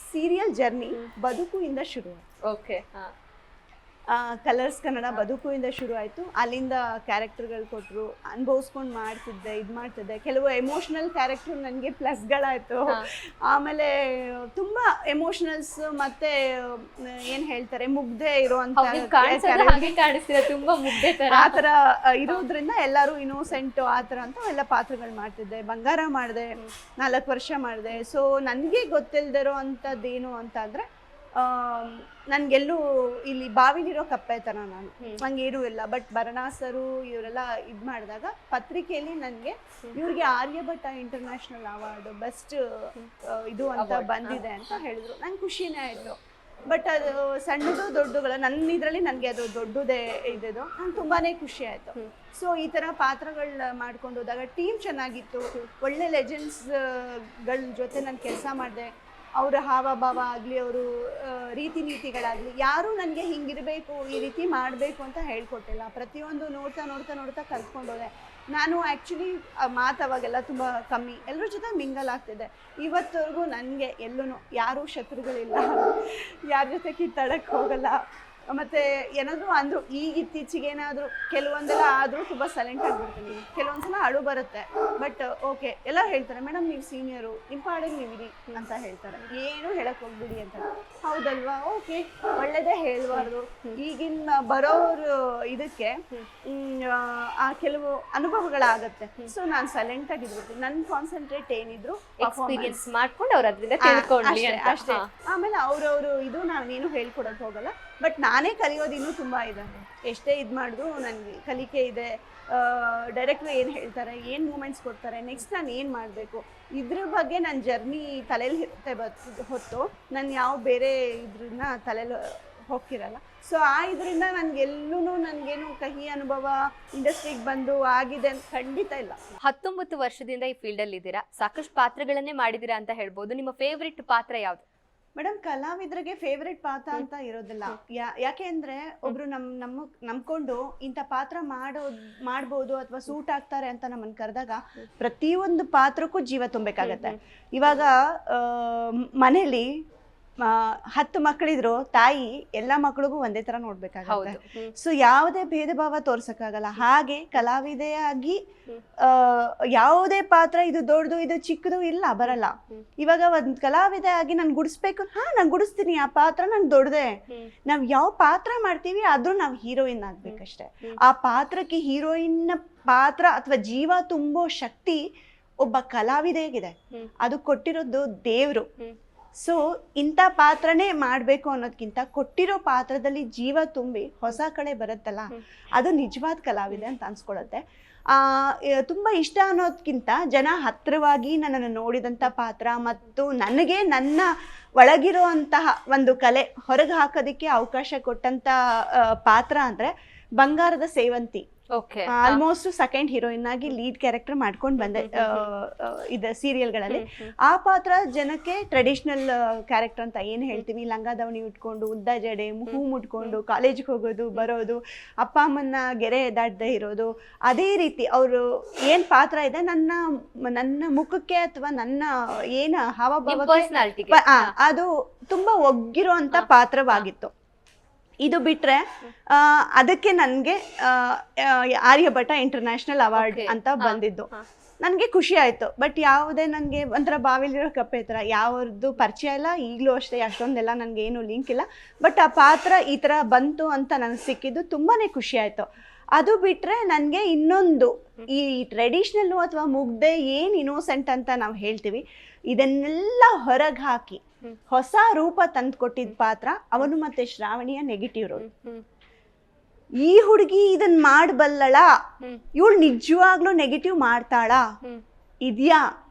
ಸೀರಿಯಲ್ ಜರ್ನಿ ಬದುಕು ಇಂದ ಶುರು. ಕಲರ್ಸ್ ಕನ್ನಡ ಬದುಕು ಇಂದ ಶುರು ಆಯಿತು. ಅಲ್ಲಿಂದ ಕ್ಯಾರೆಕ್ಟರ್ಗಳು ಕೊಟ್ಟರು, ಅನುಭವಿಸ್ಕೊಂಡು ಮಾಡ್ತಿದ್ದೆ, ಇದು ಮಾಡ್ತಿದ್ದೆ. ಕೆಲವು ಎಮೋಷ್ನಲ್ ಕ್ಯಾರೆಕ್ಟರ್ ನನಗೆ ಪ್ಲಸ್ಗಳಾಯಿತು. ಆಮೇಲೆ ತುಂಬ ಎಮೋಷನಲ್ಸ್ ಮತ್ತು ಏನು ಹೇಳ್ತಾರೆ, ಮುಗ್ಧೆ ಇರೋವಂಥ ಆ ಥರ ಇರೋದ್ರಿಂದ ಎಲ್ಲರೂ ಇನ್ನೋಸೆಂಟು ಆ ಥರ ಅಂತ ಎಲ್ಲ ಪಾತ್ರಗಳು ಮಾಡ್ತಿದ್ದೆ. ಬಂಗಾರ ಮಾಡಿದೆ, 4 ವರ್ಷ ಮಾಡಿದೆ. ಸೊ ನನಗೆ ಗೊತ್ತಿಲ್ಲದಿರೋ ಅಂಥದ್ದೇನು ಅಂತ ಅಂದರೆ, ನನಗೆಲ್ಲೂ ಇಲ್ಲಿ ಬಾವಿಲಿರೋ ಕಪ್ಪೆ ಥರ ನಾನು, ನಂಗೇನೂ ಇಲ್ಲ. ಬಟ್ ಭರಣಾಸರು ಇವರೆಲ್ಲ ಇದು ಮಾಡಿದಾಗ ಪತ್ರಿಕೆಯಲ್ಲಿ ನನಗೆ ಇವ್ರಿಗೆ ಆರ್ಯಭಟ್ಟ ಇಂಟರ್ನ್ಯಾಷನಲ್ ಅವಾರ್ಡು ಬೆಸ್ಟ್ ಇದು ಅಂತ ಬಂದಿದೆ ಅಂತ ಹೇಳಿದ್ರು. ನಂಗೆ ಖುಷಿನೇ ಆಯಿತು. ಬಟ್ ಅದು ಸಣ್ಣದು ದೊಡ್ಡಗಳ ನನ್ನ ಇದರಲ್ಲಿ ನನಗೆ ಅದು ದೊಡ್ಡದೇ ಇದ್ದಿದ್ದು ನಂಗೆ ತುಂಬಾ ಖುಷಿ ಆಯಿತು. ಸೊ ಈ ಥರ ಪಾತ್ರಗಳನ್ನ ಮಾಡ್ಕೊಂಡು ಹೋದಾಗ ಟೀಮ್ ಚೆನ್ನಾಗಿತ್ತು. ಒಳ್ಳೆ ಲೆಜೆಂಡ್ಸ್ಗಳ ಜೊತೆ ನಾನು ಕೆಲಸ ಮಾಡಿದೆ. ಅವರ ಹಾವಭಾವ ಆಗಲಿ, ಅವರು ರೀತಿ ನೀತಿಗಳಾಗಲಿ, ಯಾರೂ ನನಗೆ ಹಿಂಗಿರಬೇಕು, ಈ ರೀತಿ ಮಾಡಬೇಕು ಅಂತ ಹೇಳ್ಕೊಟ್ಟಿಲ್ಲ. ಪ್ರತಿಯೊಂದು ನೋಡ್ತಾ ನೋಡ್ತಾ ನೋಡ್ತಾ ಕಲ್ತ್ಕೊಂಡೋದೆ. ನಾನು ಆ್ಯಕ್ಚುಲಿ ಮಾತವಾಗೆಲ್ಲ ತುಂಬ ಕಮ್ಮಿ, ಎಲ್ಲರ ಜೊತೆ ಮಿಂಗಲ್ ಆಗ್ತಿದ್ದೆ. ಇವತ್ತವರೆಗೂ ನನಗೆ ಎಲ್ಲೂ ಯಾರೂ ಶತ್ರುಗಳಿಲ್ಲ, ಯಾರ ಜೊತೆ ಕಿತ್ತಾಡಕ್ಕೆ ಹೋಗಲ್ಲ. ಮತ್ತು ಏನಾದರೂ ಅಂದರು, ಈಗ ಇತ್ತೀಚೆಗೆ ಏನಾದರೂ ಕೆಲವೊಂದೆಲ್ಲ ಆದರೂ ತುಂಬ ಸೈಲೆಂಟ್ ಆಗಿಬಿಡ್ತೀನಿ. ಕೆಲವೊಂದ್ಸಲ ಅಳು ಬರುತ್ತೆ. ಬಟ್ ಓಕೆ, ಎಲ್ಲ ಹೇಳ್ತಾರೆ, ಮೇಡಮ್ ನೀವು ಸೀನಿಯರು, ನಿಮ್ಮ ಪಾಡಿಗೆ ನೀವಿರಿ ಅಂತ ಹೇಳ್ತಾರೆ, ಏನೂ ಹೇಳಕ್ಕೆ ಹೋಗ್ಬಿಡಿ ಅಂತ. ಹೌದಲ್ವಾ, ಓಕೆ, ಒಳ್ಳೆಯದೇ ಹೇಳಬಾರ್ದು. ಈಗಿನ ಬರೋರು ಇದಕ್ಕೆ ಆ ಕೆಲವು ಅನುಭವಗಳಾಗತ್ತೆ. ಸೊ ನಾನು ಸೈಲೆಂಟ್ ಆಗಿರ್ಬಿಡ್ತೀನಿ. ನನ್ನ ಕಾನ್ಸಂಟ್ರೇಟ್ ಏನಿದ್ರು ಎಕ್ಸ್ಪೀರಿಯನ್ಸ್ ಮಾಡ್ಕೊಂಡು ಅವ್ರು ಅದರಿಂದ ತಿಳ್ಕೊಳ್ಳಿ ಅಷ್ಟೇ. ಆಮೇಲೆ ಅವ್ರವರು ಇದು ನಾನೇನು ಹೇಳ್ಕೊಡಕ್ಕೆ ಹೋಗಲ್ಲ. ಬಟ್ ನಾನೇ ಕಲಿಯೋದು ಇನ್ನೂ ತುಂಬ ಇದೆ. ಎಷ್ಟೇ ಇದು ಮಾಡಿದ್ರು ನನಗೆ ಕಲಿಕೆ ಇದೆ. ಡೈರೆಕ್ಟ್ರು ಏನು ಹೇಳ್ತಾರೆ, ಏನು ಮೂಮೆಂಟ್ಸ್ ಕೊಡ್ತಾರೆ, ನೆಕ್ಸ್ಟ್ ನಾನು ಏನು ಮಾಡಬೇಕು, ಇದ್ರ ಬಗ್ಗೆ ನನ್ನ ಜರ್ನಿ ತಲೆಯಲ್ಲಿ ಇರುತ್ತೆ ಹೊತ್ತು ನಾನು ಯಾವ ಬೇರೆ ಇದ್ರನ್ನ ತಲೆಯಲ್ಲಿ ಹೋಗ್ತಿರಲ್ಲ. ಸೊ ಆ ಇದರಿಂದ ನನ್ಗೆಲ್ಲೂ ನನ್ಗೇನು ಕಹಿ ಅನುಭವ ಇಂಡಸ್ಟ್ರಿಗೆ ಬಂದು ಆಗಿದೆ ಅಂತ ಖಂಡಿತ ಇಲ್ಲ. 19 ವರ್ಷದಿಂದ ಈ ಫೀಲ್ಡ್ ಅಲ್ಲಿ ಇದ್ದೀರಾ, ಸಾಕಷ್ಟು ಪಾತ್ರಗಳನ್ನೇ ಮಾಡಿದೀರಾ ಅಂತ ಹೇಳ್ಬೋದು. ನಿಮ್ಮ ಫೇವ್ರೆಟ್ ಪಾತ್ರ ಯಾವ್ದು? ಮೇಡಮ್, ಕಲಾವಿದರಿಗೆ ಫೇವ್ರೆಟ್ ಪಾತ್ರ ಅಂತ ಇರೋದಿಲ್ಲ. ಯಾಕೆ ಅಂದ್ರೆ ಒಬ್ರು ನಂಬ್ಕೊಂಡು ಇಂಥ ಪಾತ್ರ ಮಾಡ್ಬೋದು ಅಥವಾ ಸೂಟ್ ಆಗ್ತಾರೆ ಅಂತ ನಮ್ಮನ್ನು ಕರೆದಾಗ ಪ್ರತಿಯೊಂದು ಪಾತ್ರಕ್ಕೂ ಜೀವ ತುಂಬಬೇಕಾಗತ್ತೆ. ಇವಾಗ ಮನೇಲಿ 10 ಮಕ್ಕಳಿದ್ರು ತಾಯಿ ಎಲ್ಲ ಮಕ್ಕಳಿಗೂ ಒಂದೇ ತರ ನೋಡ್ಬೇಕಾಗುತ್ತೆ. ಸೊ ಯಾವುದೇ ಭೇದ ಭಾವ ತೋರ್ಸಕ್ಕಾಗಲ್ಲ. ಹಾಗೆ ಕಲಾವಿದೆಯಾಗಿ ಯಾವುದೇ ಪಾತ್ರ ಇದು ದೊಡ್ಡದು ಇದು ಚಿಕ್ಕದು ಇಲ್ಲ, ಬರಲ್ಲ. ಇವಾಗ ಒಂದ್ ಕಲಾವಿದೆ ಆಗಿ ನಾನು ಗುಡಿಸ್ಬೇಕು, ನಾನು ಗುಡಿಸ್ತೀನಿ, ಆ ಪಾತ್ರ ನನ್ ದೊಡ್ಡದೆ. ನಾವ್ ಯಾವ ಪಾತ್ರ ಮಾಡ್ತೀವಿ ಆದ್ರೂ ನಾವ್ ಹೀರೋಯಿನ್ ಆಗ್ಬೇಕಷ್ಟೆ. ಆ ಪಾತ್ರಕ್ಕೆ ಹೀರೋಯಿನ್ ಪಾತ್ರ ಅಥವಾ ಜೀವ ತುಂಬೋ ಶಕ್ತಿ ಒಬ್ಬ ಕಲಾವಿದೆಗಿದೆ. ಅದು ಕೊಟ್ಟಿರೋದು ದೇವ್ರು. ಸೊ ಇಂಥ ಪಾತ್ರನೇ ಮಾಡಬೇಕು ಅನ್ನೋದಕ್ಕಿಂತ ಕೊಟ್ಟಿರೋ ಪಾತ್ರದಲ್ಲಿ ಜೀವ ತುಂಬಿ ಹೊಸ ಕಳೆ ಬರುತ್ತಲ್ಲ, ಅದು ನಿಜವಾದ ಕಲಾವಿದೆ ಅಂತ ಅನ್ಸ್ಕೊಳತ್ತೆ. ತುಂಬ ಇಷ್ಟ ಅನ್ನೋದಕ್ಕಿಂತ ಜನ ಹತ್ತಿರವಾಗಿ ನನ್ನನ್ನು ನೋಡಿದಂಥ ಪಾತ್ರ ಮತ್ತು ನನಗೆ ನನ್ನ ಒಳಗಿರುವಂತಹ ಒಂದು ಕಲೆ ಹೊರಗೆ ಹಾಕೋದಕ್ಕೆ ಅವಕಾಶ ಕೊಟ್ಟಂಥ ಪಾತ್ರ ಅಂದರೆ ಬಂಗಾರದ ಸೇವಂತಿ. ಆಲ್ಮೋಸ್ಟ್ ಸೆಕೆಂಡ್ ಹೀರೋಯಿನ್ ಆಗಿ ಲೀಡ್ ಕ್ಯಾರೆಕ್ಟರ್ ಮಾಡ್ಕೊಂಡು ಬಂದೆ ಇದು ಸೀರಿಯಲ್ಗಳಲ್ಲಿ. ಆ ಪಾತ್ರ ಜನಕ್ಕೆ ಟ್ರೆಡಿಷನಲ್ ಕ್ಯಾರೆಕ್ಟರ್ ಅಂತ ಏನು ಹೇಳ್ತೀವಿ, ಲಂಗ ದಾವಣಿ ಉಟ್ಕೊಂಡು ಉದ್ದ ಜಡೆ ಹೂ ಮುಟ್ಕೊಂಡು ಕಾಲೇಜಿಗೆ ಹೋಗೋದು ಬರೋದು, ಅಪ್ಪ ಅಮ್ಮನ ಗೆರೆ ದಾಟದೆ ಇರೋದು, ಅದೇ ರೀತಿ ಅವರು ಏನು ಪಾತ್ರ ಇದೆ ನನ್ನ ಮುಖಕ್ಕೆ ಅಥವಾ ನನ್ನ ಏನು ಹಾವಭಾವಕ್ಕೆ ಅದು ತುಂಬಾ ಒಗ್ಗಿರುವಂತ ಪಾತ್ರವಾಗಿತ್ತು. ಇದು ಬಿಟ್ರೆ ಅದಕ್ಕೆ ನನಗೆ ಆರ್ಯಭಟ ಇಂಟರ್ನ್ಯಾಷನಲ್ ಅವಾರ್ಡ್ ಅಂತ ಬಂದಿದ್ದು. ನನಗೆ ಖುಷಿ ಆಯಿತು. ಬಟ್ ಯಾವುದೇ ನನಗೆ ಒಂಥರ ಬಾವಿಲಿರೋ ಕಪ್ಪೆ ಥರ ಯಾವ್ದು ಪರಿಚಯ ಇಲ್ಲ, ಈಗಲೂ ಅಷ್ಟೇ ಅಷ್ಟೊಂದೆಲ್ಲ ನನಗೆ ಏನು ಲಿಂಕ್ ಇಲ್ಲ. ಬಟ್ ಆ ಪಾತ್ರ ಈ ಥರ ಬಂತು ಅಂತ ನನಗೆ ಸಿಕ್ಕಿದ್ದು ತುಂಬಾ ಖುಷಿ ಆಯಿತು. ಅದು ಬಿಟ್ಟರೆ ನನಗೆ ಇನ್ನೊಂದು ಈ ಟ್ರೆಡಿಷ್ನಲ್ಲು ಅಥವಾ ಮುಗ್ದೆ ಏನು ಇನೋಸೆಂಟ್ ಅಂತ ನಾವು ಹೇಳ್ತೀವಿ, ಇದನ್ನೆಲ್ಲ ಹೊರಗೆ ಹಾಕಿ ಹೊಸ ರೂಪ ತಂದು ಕೊಟ್ಟಿದ್ದ ಪಾತ್ರ ಅವನು ಮತ್ತೆ ಶ್ರಾವಣಿಯ ನೆಗೆಟಿವ್ ರೋಲ್. ಈ ಹುಡುಗಿ ಇದನ್ನ ಮಾಡಬಲ್ಲಳ, ಇವಳು ನಿಜವಾಗ್ಲೂ ನೆಗೆಟಿವ್ ಮಾಡ್ತಾಳಾ ಇದ್ಯಾ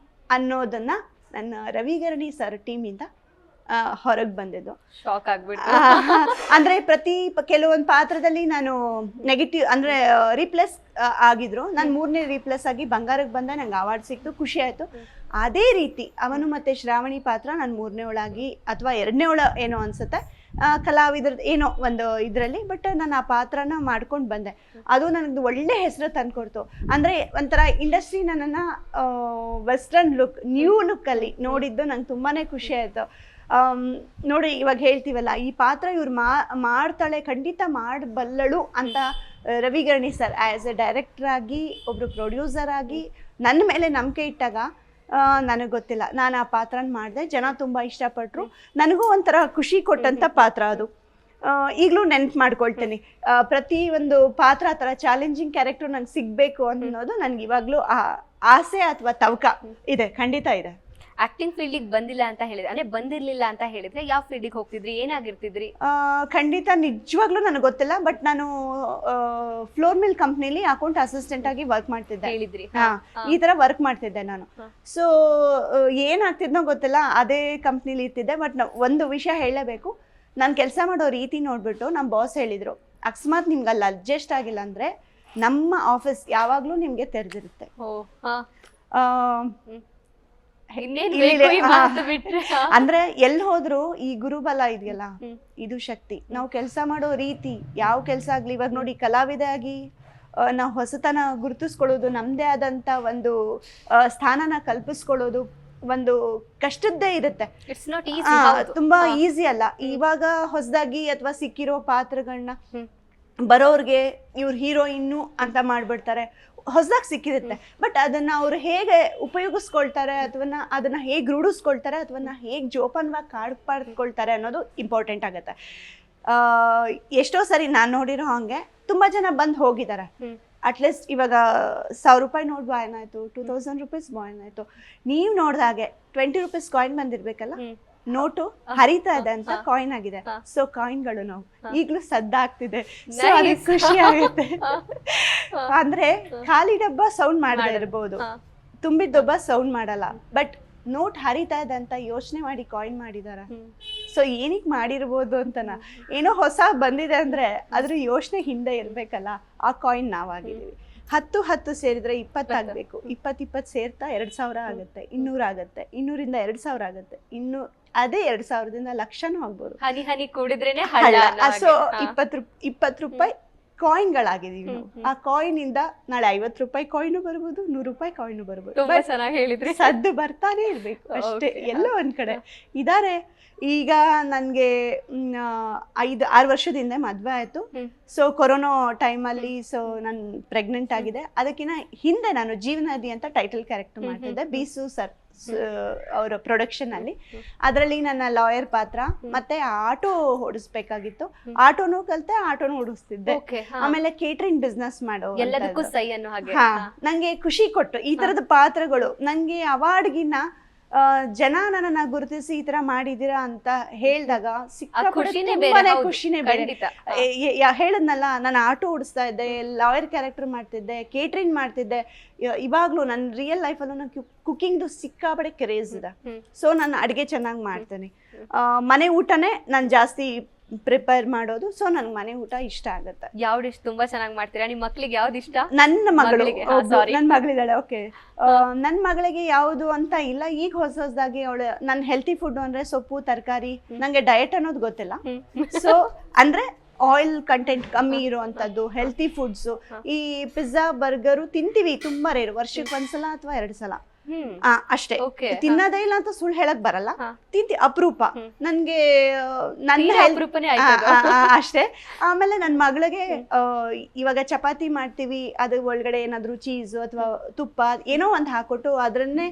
ಅನ್ನೋದನ್ನ ನನ್ನ ರವಿಗರಣಿ ಸರ್ ಟೀಮಿಂದ ಹೊರಗೆ ಬಂದಿದ್ದು. ಶಾಕ್ ಆಗ್ಬಿಟ್ಟು ಅಂದ್ರೆ ಕೆಲವೊಂದು ಪಾತ್ರದಲ್ಲಿ ನಾನು ನೆಗೆಟಿವ್ ಅಂದ್ರೆ ರೀಪ್ಲೇಸ್ ಆಗಿದ್ರು, ನಾನು 3ನೇ ರೀಪ್ಲೇಸ್ ಆಗಿ ಬಂಗಾರಕ್ಕೆ ಬಂದ, ನಂಗೆ ಅವಾರ್ಡ್ ಸಿಕ್ತು, ಖುಷಿ ಆಯ್ತು. ಅದೇ ರೀತಿ ಅವನು ಮತ್ತೆ ಶ್ರಾವಣಿ ಪಾತ್ರ ನಾನು 3ನೇ ಒಳಾಗಿ ಅಥವಾ 2ನೇ ಒಳ ಏನೋ ಅನ್ಸುತ್ತೆ ಕಲಾವಿದ್ರದ್ದು ಏನೋ ಒಂದು ಇದರಲ್ಲಿ, ಬಟ್ ನಾನು ಆ ಪಾತ್ರನ ಮಾಡ್ಕೊಂಡು ಬಂದೆ. ಅದು ನನಗೆ ಒಳ್ಳೆ ಹೆಸರು ತಂದುಕೊಡ್ತು. ಅಂದರೆ ಒಂಥರ ಇಂಡಸ್ಟ್ರಿ ನನ್ನನ್ನು ವೆಸ್ಟರ್ನ್ ಲುಕ್, ನ್ಯೂ ಲುಕ್ಕಲ್ಲಿ ನೋಡಿದ್ದು ನಂಗೆ ತುಂಬಾ ಖುಷಿ ಆಯಿತು. ನೋಡಿ, ಇವಾಗ ಹೇಳ್ತೀವಲ್ಲ, ಈ ಪಾತ್ರ ಇವ್ರು ಮಾಡ್ತಾಳೆ, ಖಂಡಿತ ಮಾಡಬಲ್ಲಳು ಅಂತ ರವಿಗರಣಿ ಸರ್ ಆ್ಯಸ್ ಎ ಡೈರೆಕ್ಟರ್ ಆಗಿ, ಒಬ್ಬರು ಪ್ರೊಡ್ಯೂಸರ್ ಆಗಿ ನನ್ನ ಮೇಲೆ ನಂಬಿಕೆ ಇಟ್ಟಾಗ ನನಗೆ ಗೊತ್ತಿಲ್ಲ, ನಾನು ಆ ಪಾತ್ರನ ಮಾಡಿದೆ. ಜನ ತುಂಬ ಇಷ್ಟಪಟ್ಟರು. ನನಗೂ ಒಂಥರ ಖುಷಿ ಕೊಟ್ಟಂಥ ಪಾತ್ರ ಅದು. ಈಗಲೂ ನೆನ್ಪು ಮಾಡ್ಕೊಳ್ತೀನಿ. ಪ್ರತಿ ಒಂದು ಪಾತ್ರ ಆ ಥರ ಚಾಲೆಂಜಿಂಗ್ ಕ್ಯಾರೆಕ್ಟರ್ ನಂಗೆ ಸಿಗಬೇಕು ಅನ್ನೋದು ನನಗೆ ಇವಾಗಲೂ ಆಸೆ ಅಥವಾ ತವಕ ಇದೆ, ಖಂಡಿತ ಇದೆ. ಆಕ್ಟಿಂಗ್ ಫೀಲ್ಡಿಗೆ ಬಂದಿಲ್ಲ ಅಂತ ಹೇಳಿದ್ರೆ, ಅಂದ್ರೆ ಬಂದಿರ್ಲಿಲ್ಲ ಅಂತ ಹೇಳಿದ್ರೆ ಯಾವ ಫೀಲ್ಡಿಗೆ ಹೋಗ್ತಿದ್ರಿ, ಏನಾಗಿರ್ತಿದ್ರಿ? ಖಂಡಿತ ನಿಜವಾಗ್ಲೂ ನನಗೆ ಗೊತ್ತಿಲ್ಲ. ಬಟ್ ನಾನು ಫ್ಲೋರ್ ಮಿಲ್ ಕಂಪ್ನಿಲಿ ಅಕೌಂಟ್ ಅಸಿಸ್ಟೆಂಟ್ ಆಗಿ ವರ್ಕ್ ಮಾಡ್ತಿದ್ದೆ. ಹೇಳಿದ್ರಿ, ಈ ತರ ವರ್ಕ್ ಮಾಡ್ತಿದ್ದೆ ನಾನು. ಸೊ ಏನಾಗ್ತಿದ್ನೋ ಗೊತ್ತಿಲ್ಲ, ಅದೇ ಕಂಪ್ನಿಲಿ ಇರ್ತಿದ್ದೆ. ಬಟ್ ಒಂದು ವಿಷಯ ಹೇಳಲೇಬೇಕು, ನಾನು ಕೆಲಸ ಮಾಡೋ ರೀತಿ ನೋಡ್ಬಿಟ್ಟು ನಮ್ಮ ಬಾಸ್ ಹೇಳಿದ್ರು, ಅಕಸ್ಮಾತ್ ನಿಮ್ಗೆ ಅಲ್ಲಿ ಅಡ್ಜಸ್ಟ್ ಆಗಿಲ್ಲ ಅಂದ್ರೆ ನಮ್ಮ ಆಫೀಸ್ ಯಾವಾಗ್ಲೂ ನಿಮ್ಗೆ ತೆರೆದಿರುತ್ತೆ. ಅಂದ್ರೆ ಎಲ್ಲಿ ಹೋದ್ರು ಈ ಗುರುಬಲ ಇದೆಯಲ್ಲ, ಇದು ಶಕ್ತಿ. ನಾವು ಕೆಲಸ ಮಾಡೋ ರೀತಿ, ಯಾವ ಕೆಲಸ ಆಗ್ಲಿ, ಇವಾಗ ನೋಡಿ ಕಲಾವಿದೆ ಆಗಿ ನಾವು ಹೊಸತನ ಗುರುತಿಸ್ಕೊಳ್ಳೋದು, ನಮ್ದೇ ಆದಂತ ಒಂದು ಸ್ಥಾನನ ಕಲ್ಪಿಸ್ಕೊಳ್ಳೋದು ಒಂದು ಕಷ್ಟದ್ದೇ ಇರುತ್ತೆ. ತುಂಬಾ ಈಸಿ ಅಲ್ಲ. ಇವಾಗ ಹೊಸದಾಗಿ ಅಥವಾ ಸಿಕ್ಕಿರೋ ಪಾತ್ರಗಳನ್ನ ಬರೋರ್ಗೆ ಇವ್ರು ಹೀರೋಯಿನ್ನು ಅಂತ ಮಾಡ್ಬಿಡ್ತಾರೆ, ಹೊಸದಾಗಿ ಸಿಕ್ಕಿರುತ್ತೆ. ಬಟ್ ಅದನ್ನ ಅವ್ರು ಹೇಗೆ ಉಪಯೋಗಿಸ್ಕೊಳ್ತಾರೆ ಅಥವಾ ಅದನ್ನ ಹೇಗೆ ರೂಢಿಸ್ಕೊಳ್ತಾರೆ ಅಥವಾ ಹೇಗೆ ಜೋಪಾನವಾಗಿ ಕಾಡ್ಪಾಡ್ಕೊಳ್ತಾರೆ ಅನ್ನೋದು ಇಂಪಾರ್ಟೆಂಟ್ ಆಗುತ್ತೆ. ಎಷ್ಟೋ ಸರಿ ನಾನು ನೋಡಿರೋ ಹಂಗೆ ತುಂಬಾ ಜನ ಬಂದು ಹೋಗಿದ್ದಾರೆ. ಅಟ್ಲೀಸ್ಟ್ ಇವಾಗ 1000 ರೂಪಾಯಿ ನೋಟ್ ಬಾಯ್ ಆಯ್ತು, 2000 ರೂಪೀಸ್ ಬಾಯ್ ಆಯ್ತು. ನೀವು ನೋಡ್ದಾಗೆ 20 ರೂಪೀಸ್ ಕಾಯಿನ್ ಬಂದಿರ್ಬೇಕಲ್ಲ, ನೋಟು ಹರಿತಾ ಇದೆ ಅಂತ ಕಾಯಿನ್ ಆಗಿದೆ. ಸೊ ಕಾಯಿನ್ಗಳು ನಾವು ಈಗಲೂ ಸದ್ದಾಗ್ತಿದೆ. ಸೊ ಅದಕ್ಕೆ ಖುಷಿ ಆಗುತ್ತೆ. ಅಂದ್ರೆ ಖಾಲಿ ಡಬ್ಬ ಸೌಂಡ್ ಮಾಡದೇ ಇರ್ಬೋದು, ತುಂಬಿದ ಡಬ್ಬ ಸೌಂಡ್ ಮಾಡಲ್ಲ. ಬಟ್ ನೋಟ್ ಹರಿತಾ ಇದೆ ಅಂತ ಯೋಚನೆ ಮಾಡಿ ಕಾಯಿನ್ ಮಾಡಿದಾರ. ಸೊ ಏನಕ್ಕೆ ಮಾಡಿರ್ಬೋದು ಅಂತನ, ಏನೋ ಹೊಸ ಬಂದಿದೆ ಅಂದ್ರೆ ಅದ್ರ ಯೋಚನೆ ಹಿಂದೆ ಇರ್ಬೇಕಲ್ಲ. ಆ ಕಾಯಿನ್ ನಾವಾಗಿದ್ದೀವಿ. 10 ಸೇರಿದ್ರೆ 20 ಆಗ್ಬೇಕು. 20 ಸೇರ್ತಾ 2000 ಆಗುತ್ತೆ, 200 ಆಗುತ್ತೆ, 200ರಿಂದ 2000 ಆಗುತ್ತೆ, ಇನ್ನು ಅದೇ 2000ದಿಂದ ಲಕ್ಷನೂ ಆಗ್ಬೋದು. ಹನಿ ಹನಿ ಕೂಡಿದ್ರೇನೆ ಸೊ 20 ರೂಪಾಯಿ ಕಾಯಿನ್ಗಳಾಗಿದೀವಿ ನಾವು. ಆ ಕಾಯಿನ್ ಇಂದ ನಾಳೆ 50 ರೂಪಾಯಿ ಕಾಯಿನ್ ಬರ್ಬೋದು, 100 ರೂಪಾಯಿ ಕಾಯಿನ್ ಬರ್ಬೋದು. ಚೆನ್ನಾಗಿ ಹೇಳಿದ್ರಿ. ಸದ್ದು ಬರ್ತಾನೆ ಇರ್ಬೇಕು ಅಷ್ಟೇ. ಎಲ್ಲೋ ಒಂದ್ ಕಡೆ ಇದಾರೆ. ಈಗ ನನ್ಗೆ 5-6 ವರ್ಷದ ಹಿಂದೆ ಮದ್ವೆ ಆಯ್ತು. ಸೊ ಕೊರೋನಾ ಟೈಮಲ್ಲಿ ಸೊ ನಾನು ಪ್ರೆಗ್ನೆಂಟ್ ಆಗಿದೆ. ಅದಕ್ಕಿಂತ ಹಿಂದೆ ನಾನು ಜೀವನದಿ ಅಂತ ಟೈಟಲ್ ಕ್ಯಾರೆಕ್ಟರ್ ಮಾಡ್ತಿದ್ದೆ ಬೀಸು ಸರ್ ಅವರ ಪ್ರೊಡಕ್ಷನ್ ಅಲ್ಲಿ. ಅದರಲ್ಲಿ ನನ್ನ ಲಾಯರ್ ಪಾತ್ರ, ಮತ್ತೆ ಆಟೋ ಓಡಿಸ್ಬೇಕಾಗಿತ್ತು. ಆಟೋನು ಕಲ್ತೆ, ಆಟೋನು ಓಡಿಸ್ತಿದ್ದೆ. ಆಮೇಲೆ ಕೇಟರಿಂಗ್ ಬಿಸ್ನೆಸ್ ಮಾಡೋ ನಂಗೆ ಖುಷಿ ಕೊಟ್ಟು ಈ ತರದ ಪಾತ್ರಗಳು. ನಂಗೆ ಅವಾರ್ಡ್ಗಿನ್ನ ಜನ ನನ್ನನ್ನ ಗುರುತಿಸಿ ಈ ತರ ಮಾಡಿದೀರಾ ಅಂತ ಹೇಳಿದಾಗ ಖುಷಿನೇ ಬೇರೆ. ಹೇಳದ್ನಲ್ಲ, ನಾನು ಆಟೋ ಓಡಿಸ್ತಾ ಇದ್ದೆ, ಲಾಯರ್ ಕ್ಯಾರೆಕ್ಟರ್ ಮಾಡ್ತಿದ್ದೆ, ಕೇಟರಿಂಗ್ ಮಾಡ್ತಿದ್ದೆ. ಇವಾಗ್ಲೂ ನನ್ನ ರಿಯಲ್ ಲೈಫಲ್ಲೂ ನಾನು ಕುಕಿಂಗ್ದು ಸಿಕ್ಕಾಪಡೆ ಕ್ರೇಜ್ ಇದೆ. ಸೊ ನಾನು ಅಡುಗೆ ಚೆನ್ನಾಗಿ ಮಾಡ್ತೇನೆ. ಮನೆ ಊಟನೇ ನಾನು ಜಾಸ್ತಿ ಪ್ರಿಪೇರ್ ಮಾಡೋದು. ಸೊ ನನ್ಗೆ ಮನೆ ಊಟ ಇಷ್ಟ ಆಗುತ್ತೆ. ಯಾವ ಡಿಶ್ ತುಂಬಾ ಚೆನ್ನಾಗಿ ಮಾಡ್ತೀರಾ? ನಿಮ್ ಮಕ್ಳಿಗೆ ಯಾವ್ದು ಇಷ್ಟ? ನನ್ನ ಮಗಳಿದ್ದಾಳೆ. ಓಕೆ, ನನ್ನ ಮಗಳಿಗೆ ಯಾವುದು ಅಂತ ಇಲ್ಲ. ಈಗ ಹೊಸದಾಗಿ ಅವಳು ನನ್ನ ಹೆಲ್ತಿ ಫುಡ್ ಅಂದ್ರೆ ಸೊಪ್ಪು ತರಕಾರಿ. ನಂಗೆ ಡಯಟ್ ಅನ್ನೋದು ಗೊತ್ತಿಲ್ಲ. ಸೊ ಅಂದ್ರೆ ಆಯಿಲ್ ಕಂಟೆಂಟ್ ಕಮ್ಮಿ ಇರುವಂತದ್ದು ಹೆಲ್ತಿ ಫುಡ್ಸ್. ಈ ಪಿಜ್ಜಾ ಬರ್ಗರು ತಿಂತೀವಿ ತುಂಬಾ ರೇರ್, ವರ್ಷಕ್ಕೆ 1 ಸಲ ಅಥವಾ 2 ಸಲ ಅಷ್ಟೇ. ತಿನ್ನೋದೇ ಇಲ್ಲ ಅಂತ ಸುಳ್ಳು ಹೇಳಕ್ ಬರಲ್ಲ, ತಿಂತಿ ಅಪರೂಪ. ನನ್ಗೆ ಅಷ್ಟೇ. ಆಮೇಲೆ ನನ್ ಮಗಳಿಗೆ ಇವಾಗ ಚಪಾತಿ ಮಾಡ್ತೀವಿ, ಅದು ಒಳಗಡೆ ಏನಾದ್ರು ಚೀಸ್ ಅಥವಾ ತುಪ್ಪ ಏನೋ ಒಂದ್ ಹಾಕೊಟ್ಟು ಅದ್ರನ್ನೇ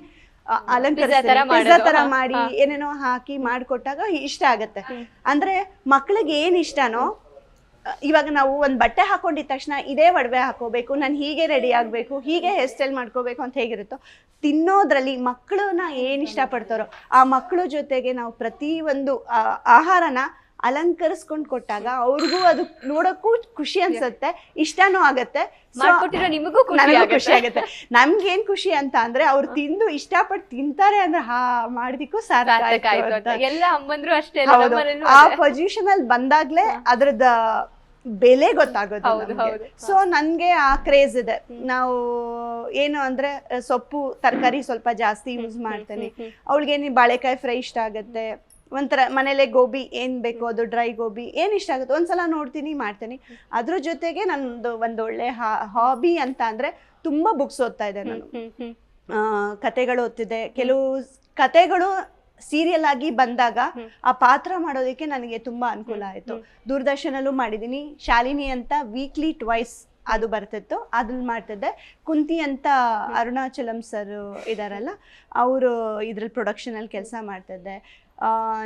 ಪಿಜ್ಜಾ ತರ ಮಾಡಿ ಏನೇನೋ ಹಾಕಿ ಮಾಡ್ಕೊಟ್ಟಾಗ ಇಷ್ಟ ಆಗತ್ತೆ. ಅಂದ್ರೆ ಮಕ್ಳಿಗೆ ಏನ್ ಇಷ್ಟನೋ, ಇವಾಗ ನಾವು ಒಂದ್ ಬಟ್ಟೆ ಹಾಕೊಂಡಿದ ತಕ್ಷಣ ಇದೇ ಒಡವೆ ಹಾಕೋಬೇಕು, ನಾನು ಹೀಗೆ ರೆಡಿ ಆಗ್ಬೇಕು, ಹೀಗೆ ಹೇರ್ ಸ್ಟೈಲ್ ಮಾಡ್ಕೋಬೇಕು ಅಂತ ಹೇಗಿರುತ್ತೋ, ತಿನ್ನೋದ್ರಲ್ಲಿ ಮಕ್ಕಳನ್ನ ಏನ್ ಇಷ್ಟ ಪಡ್ತಾರೋ ಆ ಮಕ್ಕಳ ಜೊತೆಗೆ ನಾವು ಪ್ರತಿ ಒಂದು ಆಹಾರನ ಅಲಂಕರಿಸ್ಕೊಂಡ್ ಕೊಟ್ಟಾಗ ಅವ್ರಿಗೂ ಅದು ನೋಡಕ್ಕೂ ಖುಷಿ ಅನ್ಸುತ್ತೆ, ಇಷ್ಟನೂ ಆಗತ್ತೆ, ನಿಮಗೂ ಖುಷಿ ಆಗುತ್ತೆ. ನಮ್ಗೇನ್ ಖುಷಿ ಅಂತ ಅಂದ್ರೆ ಅವ್ರು ತಿಂದು ಇಷ್ಟಪಟ್ಟು ತಿಂತಾರೆ ಅಂದ್ರೆ ಮಾಡಿದಕ್ಕೂ ಸಾರ್ಥಕ ಆಯ್ತು. ಎಲ್ಲ ಅಮ್ಮಂದ್ರು ಅಷ್ಟೇ. ಆ ಪೊಸಿಷನ್ ಅಲ್ಲಿ ಬಂದಾಗ್ಲೇ ಅದ್ರದ ಬೆಲೆ ಗೊತ್ತಾಗೋದು. ಸೊ ನನ್ಗೆ ಆ ಕ್ರೇಜ್ ಇದೆ. ನಾವು ಏನು ಅಂದ್ರೆ ಸೊಪ್ಪು ತರಕಾರಿ ಸ್ವಲ್ಪ ಜಾಸ್ತಿ ಯೂಸ್ ಮಾಡ್ತೇನೆ. ಅವಳಿಗೇನು ಬಾಳೆಕಾಯಿ ಫ್ರೈ ಇಷ್ಟ ಆಗತ್ತೆ, ಒಂಥರ ಮನೇಲೆ ಗೋಬಿ ಏನ್ ಬೇಕು ಅದು ಡ್ರೈ ಗೋಬಿ ಏನ್ ಇಷ್ಟ ಆಗುತ್ತೆ ಒಂದ್ಸಲ ನೋಡ್ತೀನಿ ಮಾಡ್ತೀನಿ. ಅದ್ರ ಜೊತೆಗೆ ನಂದು ಒಂದೊಳ್ಳೆ ಹಾಬಿ ಅಂತ ಅಂದ್ರೆ ತುಂಬಾ ಬುಕ್ಸ್ ಓದ್ತಾ ಇದ್ದೆ ನಾನು. ಕತೆಗಳು ಓದ್ತಿದ್ದೆ. ಕೆಲವು ಕತೆಗಳು ಸೀರಿಯಲ್ ಆಗಿ ಬಂದಾಗ ಆ ಪಾತ್ರ ಮಾಡೋದಕ್ಕೆ ನನಗೆ ತುಂಬಾ ಅನುಕೂಲ ಆಯ್ತು. ದೂರದರ್ಶನಲ್ಲೂ ಮಾಡಿದೀನಿ. ಶಾಲಿನಿ ಅಂತ ವೀಕ್ಲಿ ಟ್ವೈಸ್ ಅದು ಬರ್ತಿತ್ತು, ಅದ್ರಲ್ಲಿ ಮಾಡ್ತಿದ್ದೆ. ಕುಂತಿ ಅಂತ ಅರುಣಾಚಲಂ ಸರ್ ಇದಾರಲ್ಲ, ಅವರು ಇದ್ರಲ್ಲಿ ಪ್ರೊಡಕ್ಷನ್ ಅಲ್ಲಿ ಕೆಲಸ ಮಾಡ್ತಿದ್ದೆ.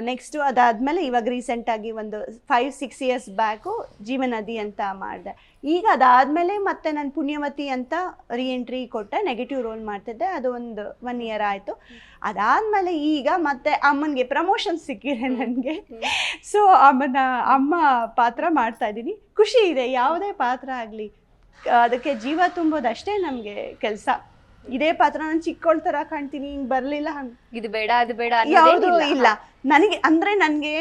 ನೆಕ್ಸ್ಟ್ ಅದಾದ್ಮೇಲೆ ಇವಾಗ ರೀಸೆಂಟ್ ಆಗಿ ಒಂದು 5-6 ಇಯರ್ಸ್ ಬ್ಯಾಕು ಜೀವನದಿ ಅಂತ ಮಾಡಿದೆ. ಈಗ ಅದಾದ್ಮೇಲೆ ಮತ್ತೆ ನಾನು ಪುಣ್ಯವತಿ ಅಂತ ಎಂಟ್ರಿ ಕೊಟ್ಟೆ, ನೆಗೆಟಿವ್ ರೋಲ್ ಮಾಡ್ತಿದ್ದೆ. ಅದು ಒಂದು 1 ಇಯರ್ ಆಯ್ತು. ಅದಾದ್ಮೇಲೆ ಈಗ ಮತ್ತೆ ಅಮ್ಮನಿಗೆ ಪ್ರಮೋಷನ್ ಸಿಕ್ಕಿದೆ ನನಗೆ. ಸೊ ಅಮ್ಮ ಪಾತ್ರ ಮಾಡ್ತಾ ಇದ್ದೀನಿ. ಖುಷಿ ಇದೆ. ಯಾವುದೇ ಪಾತ್ರ ಆಗ್ಲಿ ಅದಕ್ಕೆ ಜೀವ ತುಂಬೋದಷ್ಟೇ ನಮ್ಗೆ ಕೆಲಸ. ಇದೇ ಪಾತ್ರ ನಾನು ಚಿಕ್ಕವಳ ತರ ಕಾಣ್ತೀನಿ, ಹಿಂಗ್ ಬರ್ಲಿಲ್ಲ, ಹಂಗ್ ಇದು ಬೇಡ ಅದು ಬೇಡ ಯಾವುದು ಇಲ್ಲ ನನಗೆ. ಅಂದ್ರೆ ನನ್ಗೆ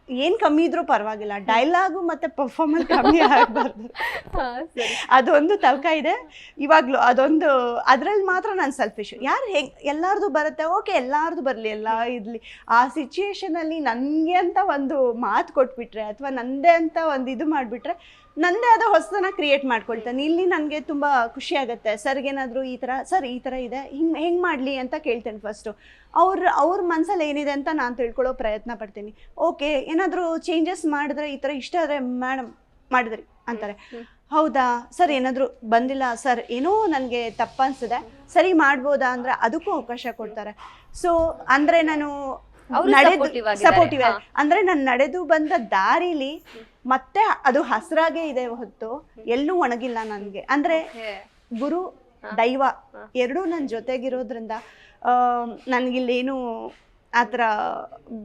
ಏನ್ ಕಮ್ಮಿ ಇದ್ರೂ ಪರವಾಗಿಲ್ಲ, ಡೈಲಾಗು ಮತ್ತೆ ಪರ್ಫಾರ್ಮೆನ್ಸ್ ಕಮ್ಮಿ ಆಗ್ಬಾರ್ದು. ಅದೊಂದು ತವಕ ಇದೆ ಇವಾಗ್ಲೂ. ಅದೊಂದು ಅದ್ರಲ್ಲಿ ಮಾತ್ರ ನಾನು ಸೆಲ್ಫಿಶ್. ಯಾರು ಎಲ್ಲಾರ್ದು ಬರುತ್ತೆ, ಓಕೆ ಎಲ್ಲಾರ್ದು ಬರ್ಲಿ, ಎಲ್ಲ ಇರ್ಲಿ. ಆ ಸಿಚುಯೇಷನ್ ಅಲ್ಲಿ ನನ್ಗೆ ಅಂತ ಒಂದು ಮಾತು ಕೊಟ್ಬಿಟ್ರೆ ಅಥವಾ ನಂದೇ ಅಂತ ಒಂದು ಇದು ಮಾಡ್ಬಿಟ್ರೆ ನಂದೇ ಆದ ಹೊಸದನ್ನ ಕ್ರಿಯೇಟ್ ಮಾಡ್ಕೊಳ್ತೇನೆ. ಇಲ್ಲಿ ನನಗೆ ತುಂಬಾ ಖುಷಿ ಆಗುತ್ತೆ. ಸರ್ಗೇನಾದ್ರು ಈ ತರ ಇದೆ, ಹೆಂಗ್ ಮಾಡ್ಲಿ ಅಂತ ಕೇಳ್ತೇನೆ ಫಸ್ಟ್. ಅವ್ರ ಮನ್ಸಲ್ಲಿ ಏನಿದೆ ಅಂತ ನಾನು ತಿಳ್ಕೊಳ್ಳೋ ಪ್ರಯತ್ನ ಪಡ್ತೀನಿ. ಓಕೆ ಏನಾದ್ರು ಚೇಂಜಸ್ ಮಾಡಿದ್ರೆ ಈ ತರ ಇಷ್ಟ ಆದ್ರೆ ಮೇಡಮ್ ಮಾಡಿದ್ರಿ ಅಂತಾರೆ. ಹೌದಾ ಸರ್, ಏನಾದ್ರು ಬಂದಿಲ್ಲ ಸರ್, ಏನೋ ನನಗೆ ತಪ್ಪ ಅನ್ಸಿದೆ, ಸರಿ ಮಾಡ್ಬೋದಾ ಅಂದ್ರೆ ಅದಕ್ಕೂ ಅವಕಾಶ ಕೊಡ್ತಾರೆ. ಸೊ ಅಂದ್ರೆ ನಾನು ಸಪೋರ್ಟಿವ್ ಅಂದ್ರೆ ನಾನು ನಡೆದು ಬಂದ ದಾರಿಲಿ ಮತ್ತೆ ಅದು ಹಸ್ರಾಗೆ ಇದೆ ಹೊತ್ತು ಎಲ್ಲೂ ಒಣಗಿಲ್ಲ ನನ್ಗೆ. ಅಂದ್ರೆ ಗುರು ದೈವ ಎರಡೂ ನನ್ನ ಜೊತೆಗಿರೋದ್ರಿಂದ ನನ್ಗಿಲ್ಲೇನು ಆತರ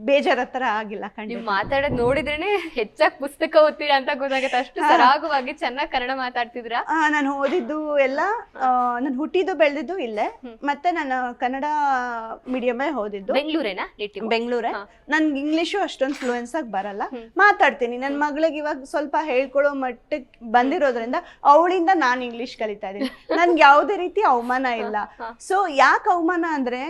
ಬೇಜಾರ ತರ ಆಗಿಲ್ಲ. ನೀವು ಮಾತಾಡೋದ್ ನೋಡಿದ್ರೇನೆ ಹೆಚ್ಚಾಗಿ ಪುಸ್ತಕ ಓದ್ತೀರಾ ಅಂತ ಗೊತ್ತಾಗುತ್ತೆ, ಅಷ್ಟು ಸರಾಗವಾಗಿ ಚೆನ್ನಾಗಿ ಕನ್ನಡ ಮಾತಾಡ್ತಿದ್ರ. ನಾನು ಓದಿದ್ದು ಎಲ್ಲ ನಾನು ಹುಟ್ಟಿದ್ದು ಬೆಳೆದಿದ್ದು ಇಲ್ಲೇ, ಮತ್ತೆ ನಾನು ಕನ್ನಡ ಮೀಡಿಯಮೇ ಓದಿದ್ದು. ಬೆಂಗಳೂರೇನಾ? ಬೆಂಗಳೂರೇ. ನನ್ಗೆ ಇಂಗ್ಲಿಷು ಅಷ್ಟೊಂದು ಫ್ಲೂಯೆನ್ಸ್ ಆಗಿ ಬರಲ್ಲ, ಮಾತಾಡ್ತೀನಿ. ನನ್ನ ಮಗಳಿಗೆ ಇವಾಗ ಸ್ವಲ್ಪ ಹೇಳ್ಕೊಳ್ಳೋ ಮಟ್ಟಕ್ಕೆ ಬಂದಿರೋದ್ರಿಂದ ಅವಳಿಂದ ನಾನು ಇಂಗ್ಲಿಷ್ ಕಲಿತಾ ಇದ್ದೀನಿ. ನನ್ಗೆ ಯಾವುದೇ ರೀತಿ ಅವಮಾನ ಇಲ್ಲ. ಸೊ ಯಾಕೆ ಅವಮಾನ ಅಂದ್ರೆ,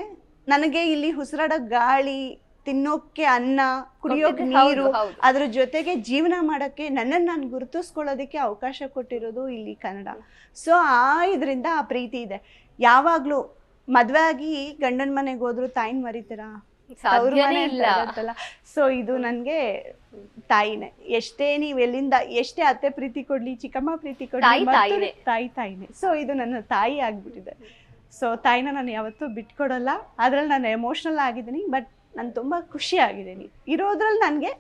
ನನಗೆ ಇಲ್ಲಿ ಉಸಿರಾಡೋ ಗಾಳಿ, ತಿನ್ನೋಕೆ ಅನ್ನ, ಕುಡಿಯೋಕೆ ನೀರು, ಅದ್ರ ಜೊತೆಗೆ ಜೀವನ ಮಾಡಕ್ಕೆ ನನ್ನನ್ನು ನಾನು ಗುರುತಿಸ್ಕೊಳ್ಳೋದಕ್ಕೆ ಅವಕಾಶ ಕೊಟ್ಟಿರೋದು ಇಲ್ಲಿ ಕನ್ನಡ. ಸೊ ಇದರಿಂದ ಆ ಪ್ರೀತಿ ಇದೆ. ಯಾವಾಗ್ಲೂ ಮದ್ವೆ ಆಗಿ ಗಂಡನ ಮನೆಗೆ ಹೋದ್ರು ತಾಯಿನ ಮರಿತೀರಾ? ಅವ್ರ ಮನೆ ಇರುತ್ತಲ್ಲ. ಸೊ ಇದು ನನ್ಗೆ ತಾಯಿನೇ. ಎಷ್ಟೇ ನೀವ್ ಎಲ್ಲಿಂದ ಎಷ್ಟೇ ಅತ್ತೆ ಪ್ರೀತಿ ಕೊಡ್ಲಿ, ಚಿಕ್ಕಮ್ಮ ಪ್ರೀತಿ ಕೊಡ್ಲಿ, ತಾಯಿನೇ. ಸೊ ಇದು ನನ್ನ ತಾಯಿ ಆಗ್ಬಿಟ್ಟಿದೆ. ಸೊ ತಾಯಿನ ನಾನು ಯಾವತ್ತೂ ಬಿಟ್ಕೊಡಲ್ಲ. ಅದ್ರಲ್ಲಿ ನಾನು ಎಮೋಷ್ನಲ್ ಆಗಿದ್ದೀನಿ, ಬಟ್ ನಾನು ತುಂಬಾ ಖುಷಿ ಆಗಿದ್ದೀನಿ. ಇರೋದ್ರಲ್ಲಿ ನನಗೆ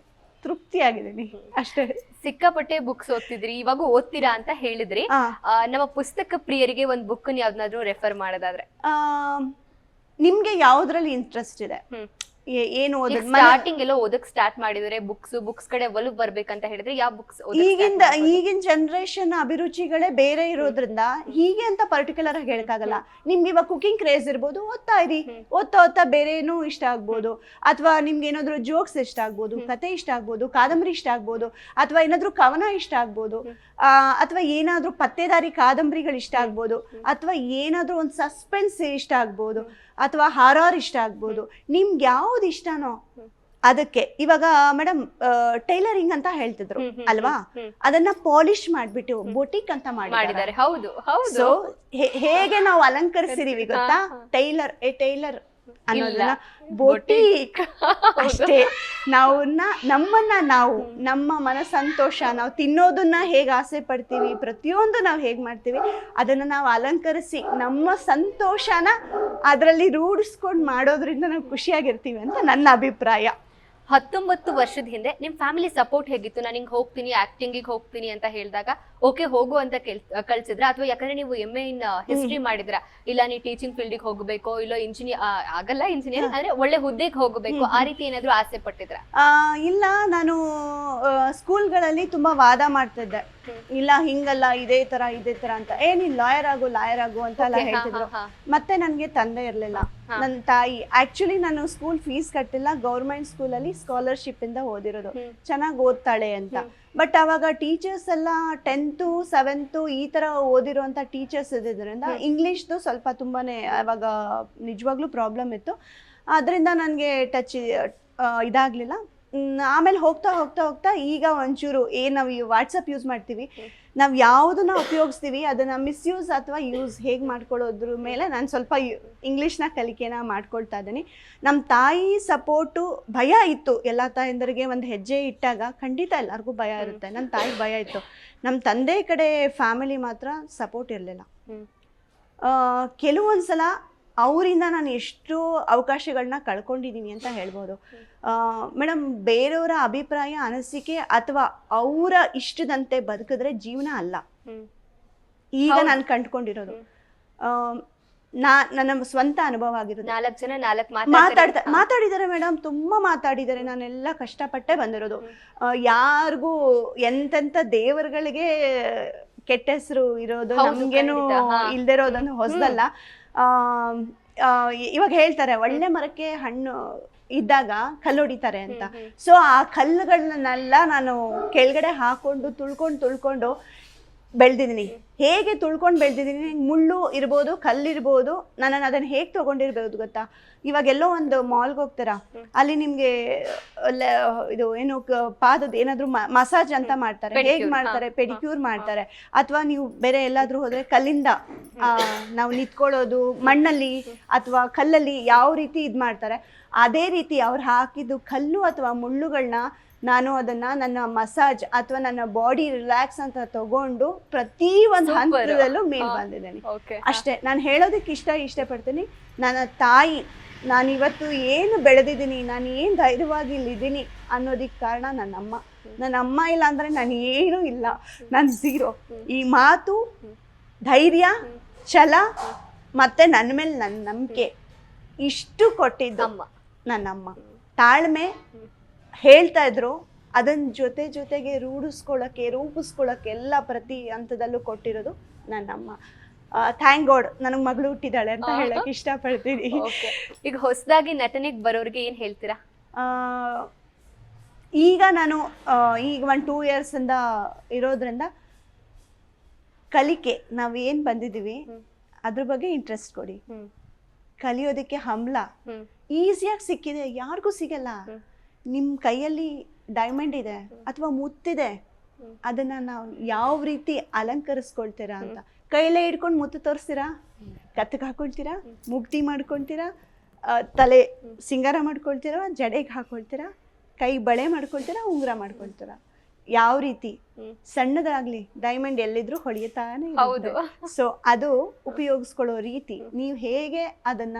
ತೃಪ್ತಿ ಆಗಿದ್ದೀನಿ ಅಷ್ಟೇ. ಸಿಕ್ಕಾಪಟ್ಟೆ ಬುಕ್ಸ್ ಓದ್ತಿದ್ರಿ, ಇವಾಗ ಓದ್ತೀರಾ ಅಂತ ಹೇಳಿದ್ರಿ. ನಮ್ಮ ಪುಸ್ತಕ ಪ್ರಿಯರಿಗೆ ಒಂದು ಬುಕ್ ಯಾವ್ದಾದ್ರು ರೆಫರ್ ಮಾಡೋದಾದ್ರೆ ನಿಮ್ಗೆ ಯಾವ್ದ್ರಲ್ಲಿ ಇಂಟ್ರೆಸ್ಟ್ ಇದೆ? ಏನು ಸ್ಟಾರ್ಟಿಂಗ್ ಎಲ್ಲ ಓದಕ್ ಸ್ಟಾರ್ಟ್ ಮಾಡಿದ್ರೆ ಬುಕ್ಸ್ ಕಡೆ ಒಲವು ಬರ್ಬೇಕಂತ ಹೇಳಿದ್ರೆ ಯಾವ ಬುಕ್ಸ್? ಈಗಿನ ಜನರೇಷನ್ ಅಭಿರುಚಿಗಳೇ ಬೇರೆ ಇರೋದ್ರಿಂದ ಹೀಗೆ ಅಂತ ಪರ್ಟಿಕ್ಯುಲರ್ ಆಗಿ ಹೇಳಕ್ಕಾಗಲ್ಲ. ನಿಮ್ಗೆ ಇವಾಗ ಕುಕಿಂಗ್ ಕ್ರೇಜ್ ಇರ್ಬೋದು, ಓದ್ತಾ ಇರಿ. ಓದ್ತಾ ಬೇರೆ ಏನೋ ಇಷ್ಟ ಆಗ್ಬೋದು, ಅಥವಾ ನಿಮ್ಗೆ ಏನಾದ್ರು ಜೋಕ್ಸ್ ಇಷ್ಟ ಆಗ್ಬೋದು, ಕತೆ ಇಷ್ಟ ಆಗ್ಬೋದು, ಕಾದಂಬರಿ ಇಷ್ಟ ಆಗ್ಬೋದು, ಅಥವಾ ಏನಾದ್ರು ಕವನ ಇಷ್ಟ ಆಗ್ಬೋದು, ಅಥವಾ ಏನಾದ್ರು ಪತ್ತೇದಾರಿ ಕಾದಂಬರಿಗಳು ಇಷ್ಟ ಆಗ್ಬೋದು, ಅಥವಾ ಏನಾದ್ರು ಒಂದು ಸಸ್ಪೆನ್ಸ್ ಇಷ್ಟ ಆಗ್ಬೋದು, ಅಥವಾ ಹಾರರ್ ಇಷ್ಟ ಆಗ್ಬೋದು. ನಿಮ್ಗೆ ಯಾವ್ದು ಇಷ್ಟನೋ ಅದಕ್ಕೆ. ಇವಾಗ ಮೇಡಮ್ ಟೈಲರಿಂಗ್ ಅಂತ ಹೇಳ್ತಿದ್ರು ಅಲ್ವಾ, ಅದನ್ನ ಪಾಲಿಶ್ ಮಾಡ್ಬಿಟ್ಟು ಬೊಟಿಕ್ ಅಂತ ಮಾಡಿದ್ದಾರೆ. ಹೌದು. ಸೊ ಹೇಗೆ ನಾವು ಅಲಂಕರಿಸಿದೀವಿ ಗೊತ್ತಾ? ಟೈಲರ್ ಅನ್ನೋದನ್ನ ಬೊಟಿಕ್ ಅಷ್ಟೇ. ನಮ್ಮನ್ನ ನಾವು ನಮ್ಮ ಮನಸಂತೋಷ, ನಾವು ತಿನ್ನೋದನ್ನ ಹೇಗೆ ಆಸೆ ಪಡ್ತೀವಿ, ಪ್ರತಿಯೊಂದು ನಾವು ಹೇಗೆ ಮಾಡ್ತೀವಿ ಅದನ್ನ ನಾವು ಅಲಂಕರಿಸಿ ನಮ್ಮ ಸಂತೋಷನ ಅದರಲ್ಲಿ ರೂಢಿಸ್ಕೊಂಡು ಮಾಡೋದ್ರಿಂದ ನಾವು ಖುಷಿಯಾಗಿರ್ತೀವಿ ಅಂತ ನನ್ನ ಅಭಿಪ್ರಾಯ. 19 ವರ್ಷದ ಹಿಂದೆ ನಿಮ್ ಫ್ಯಾಮಿಲಿ ಸಪೋರ್ಟ್ ಹೇಗಿತ್ತು? ನಾನು ಹಿಂಗ್ ಹೋಗ್ತೀನಿ, ಆಕ್ಟಿಂಗಿಗೆ ಹೋಗ್ತೀನಿ ಅಂತ ಹೇಳಿದಾಗ ಓಕೆ ಹೋಗು ಅಂತ ಕಳ್ಸಿದ್ರ? ಅಥವಾ ಯಾಕಂದ್ರೆ ನೀವು MA ಇನ್ ಹಿಸ್ಟ್ರಿ ಮಾಡಿದ್ರ, ಇಲ್ಲ ನೀವು ಟೀಚಿಂಗ್ ಫೀಲ್ಡಿಗೆ ಹೋಗ್ಬೇಕು, ಇಲ್ಲ ಇಂಜಿನಿಯರ್ ಅಂದ್ರೆ ಒಳ್ಳೆ ಹುದ್ದೆಗೆ ಹೋಗಬೇಕು, ಆ ರೀತಿ ಏನಾದ್ರು ಆಸೆ ಪಟ್ಟಿದ್ರ? ಇಲ್ಲ, ನಾನು ಸ್ಕೂಲ್ಗಳಲ್ಲಿ ತುಂಬಾ ವಾದ ಮಾಡ್ತಿದ್ದೆ. ಇಲ್ಲ ಹಿಂಗಲ್ಲ, ಇದೇ ತರ ಅಂತ. ನೀನ್ ಲಾಯರ್ ಆಗು ಅಂತ ಎಲ್ಲ ಹೇಳ್ತಿದ್ರು. ಮತ್ತೆ ನನ್ಗೆ ತಂದೆ ಇರ್ಲಿಲ್ಲ, ನನ್ನ ತಾಯಿ. ಆಕ್ಚುಲಿ ನಾನು ಸ್ಕೂಲ್ ಫೀಸ್ ಕಟ್ಟಿಲ್ಲ, ಗೌರ್ಮೆಂಟ್ ಸ್ಕೂಲಲ್ಲಿ ಸ್ಕಾಲರ್ಶಿಪ್ ಇಂದ ಓದಿರೋದು. ಚೆನ್ನಾಗಿ ಓದ್ತಾಳೆ ಅಂತ. ಬಟ್ ಅವಾಗ ಟೀಚರ್ಸ್ ಎಲ್ಲ 10th 7th ಈ ತರ ಓದಿರುವಂತ ಟೀಚರ್ಸ್ ಇದ್ದಿದ್ರಿಂದ ಇಂಗ್ಲಿಷ್ದು ಸ್ವಲ್ಪ ತುಂಬಾನೇ ಅವಾಗ ನಿಜವಾಗ್ಲೂ ಪ್ರಾಬ್ಲಮ್ ಇತ್ತು. ಅದರಿಂದ ನನಗೆ ಟಚ್ ಇದಾಗ್ಲಿಲ್ಲ. ಆಮೇಲೆ ಹೋಗ್ತಾ ಈಗ ಒಂಚೂರು ನಾವು ವಾಟ್ಸಪ್ ಯೂಸ್ ಮಾಡ್ತೀವಿ, ನಾವು ಯಾವುದನ್ನ ಉಪಯೋಗಿಸ್ತೀವಿ ಅದನ್ನ ಮಿಸ್ಯೂಸ್ ಅಥವಾ ಯೂಸ್ ಹೇಗೆ ಮಾಡ್ಕೊಳ್ಳೋದ್ರ ಮೇಲೆ ನಾನು ಸ್ವಲ್ಪ ಇಂಗ್ಲೀಷ್ನ ಕಲಿಕೆನ ಮಾಡ್ಕೊಳ್ತಾ ಇದ್ದೀನಿ. ನಮ್ಮ ತಾಯಿ ಸಪೋರ್ಟು ಭಯ ಇತ್ತು. ಎಲ್ಲ ತಾಯಂದರಿಗೆ ಒಂದು ಹೆಜ್ಜೆ ಇಟ್ಟಾಗ ಖಂಡಿತ ಎಲ್ಲರಿಗೂ ಭಯ ಇರುತ್ತೆ. ನನ್ನ ತಾಯಿಗೆ ಭಯ ಇತ್ತು. ನಮ್ಮ ತಂದೆ ಕಡೆ ಫ್ಯಾಮಿಲಿ ಮಾತ್ರ ಸಪೋರ್ಟ್ ಇರಲಿಲ್ಲ. ಕೆಲವೊಂದ್ಸಲ ಅವರಿಂದ ನಾನು ಎಷ್ಟು ಅವಕಾಶಗಳನ್ನ ಕಳ್ಕೊಂಡಿದ್ದೀನಿ ಅಂತ ಹೇಳ್ಬೋದು. ಮೇಡಮ್, ಬೇರೆಯವರ ಅಭಿಪ್ರಾಯ, ಅನಿಸಿಕೆ ಅಥವಾ ಅವರ ಇಷ್ಟದಂತೆ ಬದುಕಿದ್ರೆ ಜೀವನ ಅಲ್ಲ. ಈಗ ನಾನು ಕಂಡುಕೊಂಡಿರೋದು ನನ್ನ ಸ್ವಂತ ಅನುಭವ ಆಗಿರೋದು. 4 ಜನ ಮಾತಾಡಿದ್ದಾರೆ ಮೇಡಮ್, ತುಂಬಾ ಮಾತಾಡಿದ್ದಾರೆ. ನಾನೆಲ್ಲ ಕಷ್ಟಪಟ್ಟೆ ಬಂದಿರೋದು. ಯಾರಿಗೂ ಎಂತೆಂಥ ದೇವರುಗಳಿಗೆ ಕೆಟ್ಟ ಹೆಸರು ಇರೋದು ನಮ್ಗೇನು ಇಲ್ದಿರೋದನ್ನು ಹೊಸದಲ್ಲ. ಇವಾಗ ಹೇಳ್ತಾರೆ ಒಳ್ಳೆ ಮರಕ್ಕೆ ಹಣ್ಣು ಇದ್ದಾಗ ಕಲ್ಲು ಹೊಡಿತಾರೆ ಅಂತ. ಸೊ ಆ ಕಲ್ಲುಗಳನ್ನೆಲ್ಲ ನಾನು ಕೆಳಗಡೆ ಹಾಕೊಂಡು ತುಳ್ಕೊಂಡು ಬೆಳೆದಿದ್ದೀನಿ. ಹೇಗೆ ತುಳ್ಕೊಂಡು ಬೆಳೆದಿದ್ದೀನಿ, ಮುಳ್ಳು ಇರ್ಬೋದು, ಕಲ್ಲಿರ್ಬೋದು, ನನ್ನನ್ನು ಅದನ್ನು ಹೇಗೆ ತೊಗೊಂಡಿರ್ಬೋದು ಗೊತ್ತಾ? ಇವಾಗೆಲ್ಲೋ ಒಂದು ಮಾಲ್ಗೆ ಹೋಗ್ತಾರಾ, ಅಲ್ಲಿ ನಿಮಗೆ ಇದು ಏನು ಪಾದದ ಏನಾದರೂ ಮಸಾಜ್ ಅಂತ ಮಾಡ್ತಾರೆ. ಹೇಗೆ ಮಾಡ್ತಾರೆ? ಪೆಡಿಕ್ಯೂರ್ ಮಾಡ್ತಾರೆ. ಅಥವಾ ನೀವು ಬೇರೆ ಎಲ್ಲಾದರೂ ಹೋದರೆ ಕಲ್ಲಿಂದ ನಾವು ನಿಂತ್ಕೊಳ್ಳೋದು, ಮಣ್ಣಲ್ಲಿ ಅಥವಾ ಕಲ್ಲಲ್ಲಿ ಯಾವ ರೀತಿ ಇದು ಮಾಡ್ತಾರೆ, ಅದೇ ರೀತಿ ಅವ್ರು ಹಾಕಿದ್ದು ಕಲ್ಲು ಅಥವಾ ಮುಳ್ಳುಗಳನ್ನ ನಾನು ಅದನ್ನ ನನ್ನ ಮಸಾಜ್ ಅಥವಾ ನನ್ನ ಬಾಡಿ ರಿಲ್ಯಾಕ್ಸ್ ಅಂತ ತಗೊಂಡು ಪ್ರತಿ ಒಂದು ಹಂತದಲ್ಲೂ ಮೇಲ್ ಬಂದಿದ್ದೇನೆ ಅಷ್ಟೇ. ನಾನು ಹೇಳೋದಕ್ಕೆ ಇಷ್ಟಪಡ್ತೀನಿ, ನನ್ನ ತಾಯಿ ನಾನಿವತ್ತು ಏನು ಬೆಳೆದಿದ್ದೀನಿ, ನಾನು ಏನು ಧೈರ್ಯವಾಗಿ ಇಲ್ಲಿದ್ದೀನಿ ಅನ್ನೋದಕ್ಕೆ ಕಾರಣ ನನ್ನ ಅಮ್ಮ ಇಲ್ಲ ಅಂದರೆ ನಾನು ಏನೂ ಇಲ್ಲ, ನಾನು ಝೀರೋ. ಈ ಮಾತು, ಧೈರ್ಯ, ಛಲ ಮತ್ತೆ ನನ್ನ ಮೇಲೆ ನನ್ನ ನಂಬಿಕೆ ಇಷ್ಟು ಕೊಟ್ಟಿದ್ದು ನನ್ನಮ್ಮ. ತಾಳ್ಮೆ ಹೇಳ್ತಾ ಇದ್ರು, ಅದನ್ನ ಜೊತೆಗೆ ರೂಪಿಸ್ಕೊಳ್ಳೋಕ್ಕೆ ಎಲ್ಲ ಪ್ರತಿ ಹಂತದಲ್ಲೂ ಕೊಟ್ಟಿರೋದು ನನ್ನಮ್ಮ. ಥ್ಯಾಂಕ್ ಗಾಡ್ ನನಗೆ ಮಗಳು ಹುಟ್ಟಿದಾಳೆ ಅಂತ ಹೇಳಕ್ ಇಷ್ಟಪಡ್ತೀನಿ. ಈಗ ಹೊಸದಾಗಿ ನಟನೆಗೆ ಬರೋರಿಗೆ ಏನ್ ಹೇಳ್ತೀರಾ? ಈಗ ನಾನು ಈಗ 1-2 years ಇಂದ ಇರೋದ್ರಿಂದ ಕಲಿಕೆ ನಾವು ಏನ್ ಬಂದಿದೀವಿ ಅದ್ರ ಬಗ್ಗೆ ಇಂಟ್ರೆಸ್ಟ್ ಕೊಡಿ. ಕಲಿಯೋದಕ್ಕೆ ಹಂಬಲ ಈಸಿಯಾಗಿ ಸಿಕ್ಕಿದೆ, ಯಾರಿಗೂ ಸಿಗಲ್ಲ. ನಿಮ್ ಕೈಯಲ್ಲಿ ಡೈಮಂಡ್ ಇದೆ ಅಥವಾ ಮುತ್ತಿದೆ, ಅದನ್ನ ನಾವು ಯಾವ ರೀತಿ ಅಲಂಕರಿಸ್ಕೊಳ್ತೀರಾ ಅಂತ. ಕೈಯಲ್ಲೇ ಹಿಡ್ಕೊಂಡು ಮುತ್ತು ತೋರಿಸ್ತೀರಾ, ಕತ್ತಿಗೆ ಹಾಕೊಳ್ತೀರಾ, ಮುಗ್ತಿ ಮಾಡ್ಕೊಳ್ತೀರಾ, ತಲೆ ಸಿಂಗಾರ ಮಾಡ್ಕೊಳ್ತೀರಾ, ಜಡೆಗೆ ಹಾಕೊಳ್ತೀರಾ, ಕೈ ಬಳೆ ಮಾಡ್ಕೊಳ್ತೀರಾ, ಉಂಗುರ ಮಾಡ್ಕೊಳ್ತೀರಾ, ಯಾವ ರೀತಿ ಸಣ್ಣದಾಗ್ಲಿ ಡೈಮಂಡ್ ಎಲ್ಲಿದ್ರು ಹೊಳೆಯುತ್ತಾನೆ. ಸೊ ಅದು ಉಪಯೋಗಿಸ್ಕೊಳ್ಳೋ ರೀತಿ, ನೀವು ಹೇಗೆ ಅದನ್ನ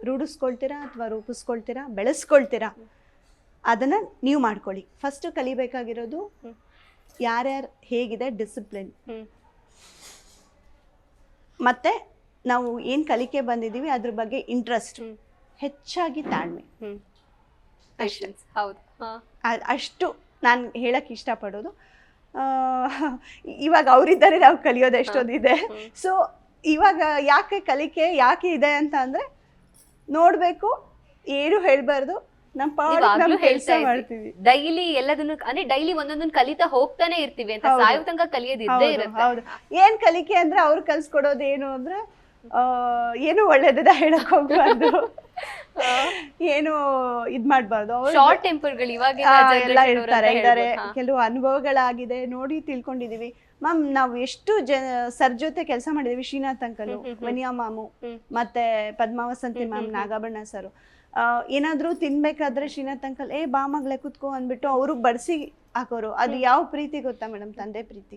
ರೂಢಿಸ್ಕೊಳ್ತೀರಾ ಅಥವಾ ರೂಪಿಸ್ಕೊಳ್ತೀರಾ, ಬೆಳೆಸ್ಕೊಳ್ತೀರಾ, ಅದನ್ನ ನೀವು ಮಾಡ್ಕೊಳ್ಳಿ. ಫಸ್ಟ್ ಕಲಿಬೇಕಾಗಿರೋದು ಯಾರ್ಯಾರು ಹೇಗಿದೆ ಡಿಸಿಪ್ಲಿನ್, ಮತ್ತೆ ನಾವು ಏನ್ ಕಲಿಕೆ ಬಂದಿದೀವಿ ಅದ್ರ ಬಗ್ಗೆ ಇಂಟ್ರೆಸ್ಟ್, ಹೆಚ್ಚಾಗಿ ತಾಳ್ಮೆ, ಅಷ್ಟು ನಾನು ಹೇಳಕ್ ಇಷ್ಟಪಡೋದು. ಇವಾಗ ಅವರಿದ್ದಾರೆ, ನಾವು ಕಲಿಯೋದು ಎಷ್ಟೊಂದಿದೆ. ಸೊ ಇವಾಗ ಯಾಕೆ ಕಲಿಕೆ ಯಾಕೆ ಇದೆ ಅಂತ ಅಂದ್ರೆ ನೋಡ್ಬೇಕು, ಏನು ಹೇಳ್ಬಾರ್ದು, ನಮ್ಮ ಕೆಲಸ ಮಾಡ್ತೀವಿ. ಡೈಲಿ ಎಲ್ಲದನ್ನು ಅಂದ್ರೆ ಡೈಲಿ ಒಂದೊಂದನ್ನ ಕಲಿತಾ ಹೋಗ್ತಾನೆ ಇರ್ತೀವಿ ಅಂತ, ಸಾಯೋ ತನಕ ಕಲಿಯೋದು ಇದ್ದೇ ಇರುತ್ತೆ. ಹೌದು. ಏನ್ ಕಲಿಕೆ ಅಂದ್ರೆ ಅವ್ರು ಕಲ್ಸ್ಕೊಡೋದು ಏನು ಅಂದ್ರೆ ಏನು ಒಳ್ಳೇದ ಹೇಳಕ್ ಹೋಗ್ಬಾರ್ದು, ಏನು ಇದ್ ಮಾಡ್ಬಾರ್ದು. ಶಾರ್ಟ್ ಟೆಂಪರ್ಗಳು ಇವಾಗ ಎಲ್ಲ ಇದ್ದಾರೆ. ಕೆಲವು ಅನುಭವಗಳಾಗಿದೆ, ನೋಡಿ ತಿಳ್ಕೊಂಡಿದೀವಿ. ಮ್ಯಾಮ್ ನಾವು ಎಷ್ಟು ಸರ್ ಜೊತೆ ಕೆಲಸ ಮಾಡಿದೀವಿ, ಶ್ರೀನಾಥ್ ಅಂಕಲು, ವನಿಯಾ ಮಾಮು, ಮತ್ತೆ ಪದ್ಮಾವಸಂತಿ ಮ್ಯಾಮ್, ನಾಗಾಭರಣ ಸರ್. ಏನಾದ್ರೂ ತಿನ್ಬೇಕಾದ್ರೆ ಶ್ರೀನಾಥ್ ಅಂಕಲ್ ಬಾ ಮಗ್ಲೆ ಕುತ್ಕೋ ಅಂದ್ಬಿಟ್ಟು ಅವರು ಬಡಿಸಿ ಹಾಕೋರು. ಅದು ಯಾವ ಪ್ರೀತಿ ಗೊತ್ತಾ ಮೇಡಮ್? ತಂದೆ ಪ್ರೀತಿ.